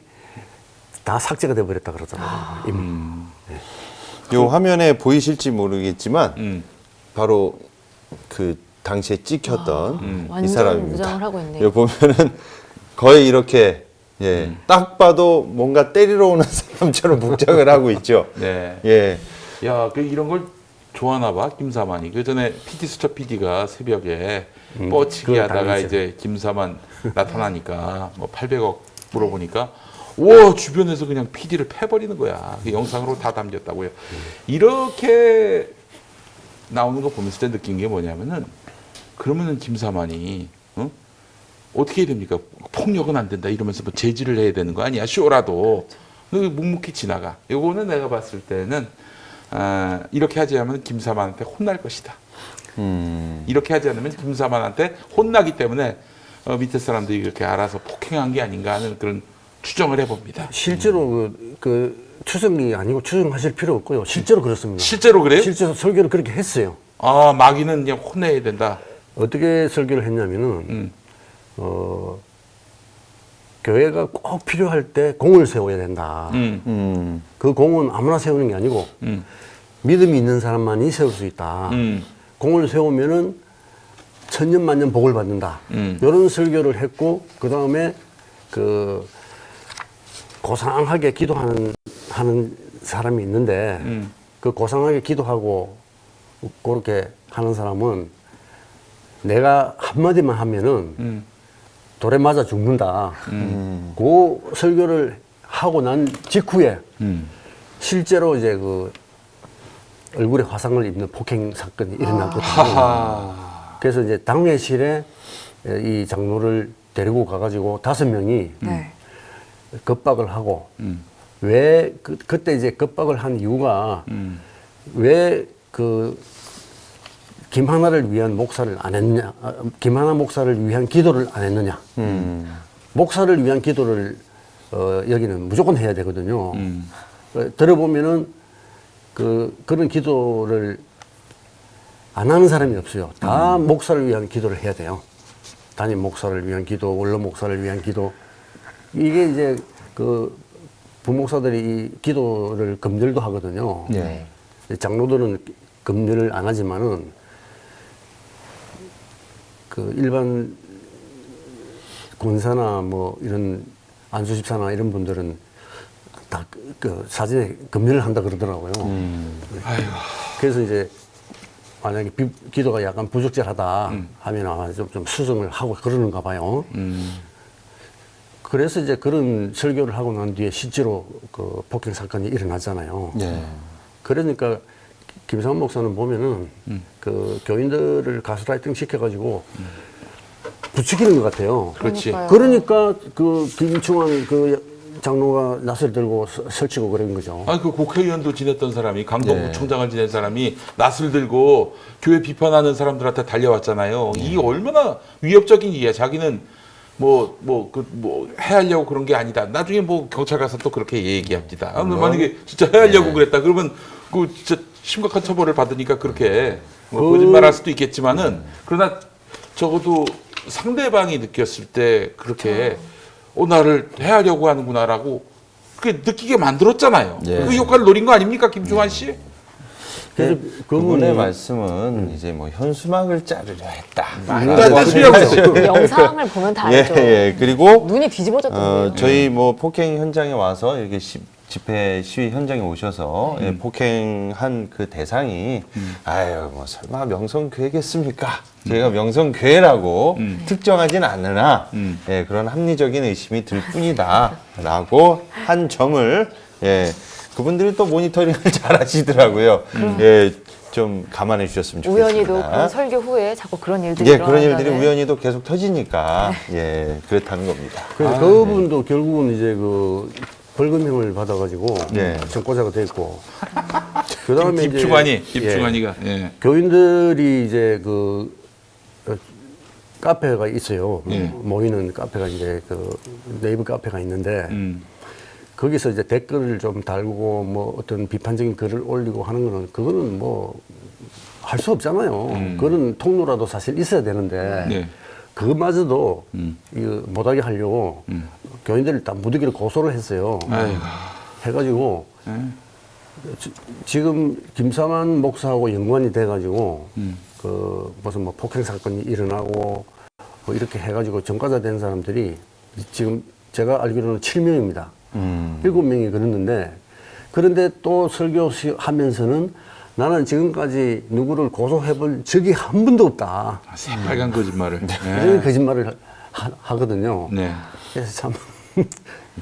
다 삭제가 돼버렸다 그러더라고요. 요 화면에 보이실지 모르겠지만 바로 그 당시에 찍혔던 이 완전 사람입니다. 무장을 하고 있네요. 여기 보면은 거의 이렇게 딱 봐도 뭔가 때리러 오는 사람처럼 복장을 하고 있죠. 네. 예. 야, 이런 걸 좋아하나 봐, 김사만이. 그 전에 PD 수첩 PD가 새벽에 뻗치기 그걸 하다가 당했죠. 이제 김사만 나타나니까 뭐 800억 물어보니까 와, 주변에서 그냥 PD를 패버리는 거야. 그 영상으로 다 담겼다고요. 이렇게 나오는 거 보면서 때 느낀 게 뭐냐면은 그러면은 김사만이 어떻게 해야 됩니까? 폭력은 안 된다 이러면서 뭐 제지를 해야 되는 거 아니야? 쇼라도. 묵묵히 지나가. 요거는 내가 봤을 때는 이렇게 하지 않으면 김사만한테 혼날 것이다. 이렇게 하지 않으면 김사만한테 혼나기 때문에 밑에 사람들이 이렇게 알아서 폭행한 게 아닌가 하는 그런 추정을 해봅니다. 실제로 그 추정이 아니고 추정하실 필요 없고요. 실제로 그렇습니다. 실제로 그래요? 실제로 설교를 그렇게 했어요. 아, 마귀는 그냥 혼내야 된다. 어떻게 설교를 했냐면은 교회가 꼭 필요할 때 공을 세워야 된다. 그 공은 아무나 세우는 게 아니고 믿음이 있는 사람만이 세울 수 있다. 공을 세우면은 천년만년 복을 받는다. 이런 설교를 했고 그 다음에 그 고상하게 기도하는 사람이 있는데 그 고상하게 기도하고 그렇게 하는 사람은 내가 한마디만 하면은 돌에 맞아 죽는다. 그 설교를 하고 난 직후에 실제로 이제 그 얼굴에 화상을 입는 폭행 사건이 일어났거든요. 그래서 이제 당회실에 이 장로를 데리고 가가지고 5명이 네. 겁박을 하고 왜 그때 이제 겁박을 한 이유가 왜 그 김하나를 위한 목사를 안 했냐, 김하나 목사를 위한 기도를 안 했느냐. 목사를 위한 기도를 여기는 무조건 해야 되거든요. 들어보면은 그런 기도를 안 하는 사람이 없어요. 다 목사를 위한 기도를 해야 돼요. 담임 목사를 위한 기도, 원로 목사를 위한 기도. 이게 이제 그 부목사들이 이 기도를 금절도 하거든요. 네. 장로들은 금절을 안 하지만은 그 일반 권사나 뭐 이런 안수집사나 이런 분들은 다 그 사전에 금연을 한다 그러더라고요. 그래서 이제 만약에 기도가 약간 부적절하다 하면 아마 좀 수정을 하고 그러는가 봐요. 그래서 이제 그런 설교를 하고 난 뒤에 실제로 그 폭행 사건이 일어나잖아요. 네. 그러니까 김상원 목사는 보면은 그 교인들을 가스라이팅 시켜가지고 부추기는 것 같아요. 그렇지. 그러니까 그 김충환 그 장로가 낯을 들고 설치고 그런 거죠. 아니 그 국회의원도 지냈던 사람이 강동구 네. 총장을 지낸 사람이 낯을 들고 교회 비판하는 사람들한테 달려왔잖아요. 이게 얼마나 위협적인 일이야. 자기는 뭐 해하려고 그런 게 아니다. 나중에 뭐 경찰 가서 또 그렇게 얘기합니다. 아, 만약에 진짜 해하려고 그랬다. 그러면 그 진짜 심각한 처벌을 받으니까 그렇게 뭐 거짓말할 수도 있겠지만은 그러나 적어도 상대방이 느꼈을 때 그렇게 나를 해하려고 하는구나라고 그렇게 느끼게 만들었잖아요. 예. 그 효과를 노린 거 아닙니까, 김중환 씨? 그래서 그분의 말씀은 이제 뭐 현수막을 자르려 했다. 딴 소리라고 했어요. 그 영상을 보면 다 알죠. 예. 그리고 눈이 뒤집어졌던데요. 저희 뭐 폭행 현장에 와서 이렇게 집회 시위 현장에 오셔서 예, 폭행한 그 대상이 아유 뭐 설마 명성교회겠습니까? 저희가 명성교회라고 특정하진 않으나 예, 그런 합리적인 의심이 들 뿐이다라고 한 점을 예, 그분들이 또 모니터링을 잘 하시더라고요. 예, 좀 감안해 주셨으면 좋겠습니다. 우연히도 그런 설교 후에 자꾸 그런 일들이 예, 그런 일들이 일어난다는. 우연히도 계속 터지니까 예, 그렇다는 겁니다. 그래서 그분도 결국은 이제 그 벌금형을 받아가지고 네. 청구자가 됐고 그다음에 김충환이가 예. 교인들이 이제 그 카페가 있어요. 모이는 카페가 이제 그 네이버 카페가 있는데 거기서 이제 댓글을 좀 달고 뭐 어떤 비판적인 글을 올리고 하는 거는 그거는 뭐 할 수 없잖아요. 그런 통로라도 사실 있어야 되는데 네. 그마저도 이거 못하게 하려고 교인들을 다 무더기로 고소를 했어요. 아이고. 해가지고 지금 김삼환 목사하고 연관이 돼가지고 그 무슨 뭐 폭행 사건이 일어나고 뭐 이렇게 해가지고 전과자 된 사람들이 지금 제가 알기로는 7명입니다. 7명이 그랬는데 그런데 또 설교 하면서는 나는 지금까지 누구를 고소해본 적이 한 번도 없다. 새빨간 거짓말을. 이런 거짓말을 하거든요. 네. 그래서 참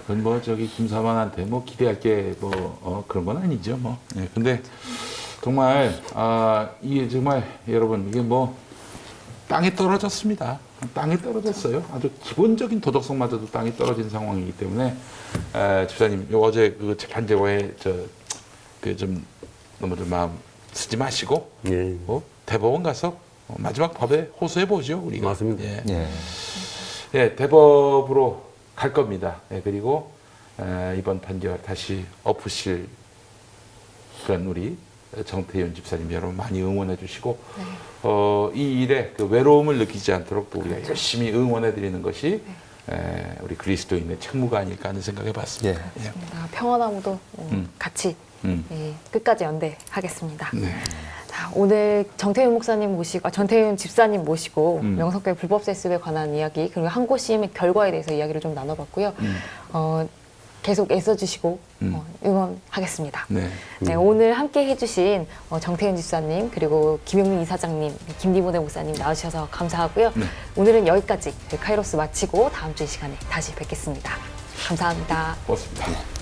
그건 뭐 저기 김사만한테 뭐 기대할 게 뭐 그런 건 아니죠 뭐. 네, 근데 정말 이게 정말 여러분 이게 뭐 땅에 떨어졌습니다. 땅에 떨어졌어요. 아주 기본적인 도덕성마저도 땅에 떨어진 상황이기 때문에 집사님 어제 그 재판 제고에 좀 너무 좀 마음 쓰지 마시고 예. 대법원 가서 마지막 법에 호소해 보죠 우리가. 맞습니다. 예. 예. 예, 대법으로 갈 겁니다. 예, 그리고 이번 판결 다시 엎으실 그런 우리 정태윤 집사님 여러분 많이 응원해 주시고 이 일에 그 외로움을 느끼지 않도록 또 우리가 열심히 응원해 드리는 것이 우리 그리스도인의 책무가 아닐까 하는 생각해 봤습니다. 예. 예. 평화나무도 같이 예, 끝까지 연대하겠습니다. 네. 자, 오늘 정태윤 목사님 모시고 전태윤 집사님 모시고 명성교회 불법 세습에 관한 이야기 그리고 항고심의 결과에 대해서 이야기를 좀 나눠봤고요. 계속 애써주시고 응원하겠습니다. 네. 네, 오늘 함께 해주신 정태윤 집사님 그리고 김용민 이사장님, 김디모데 목사님 나와주셔서 감사하고요. 오늘은 여기까지 카이로스 마치고 다음 주 이 시간에 다시 뵙겠습니다. 감사합니다. 고맙습니다.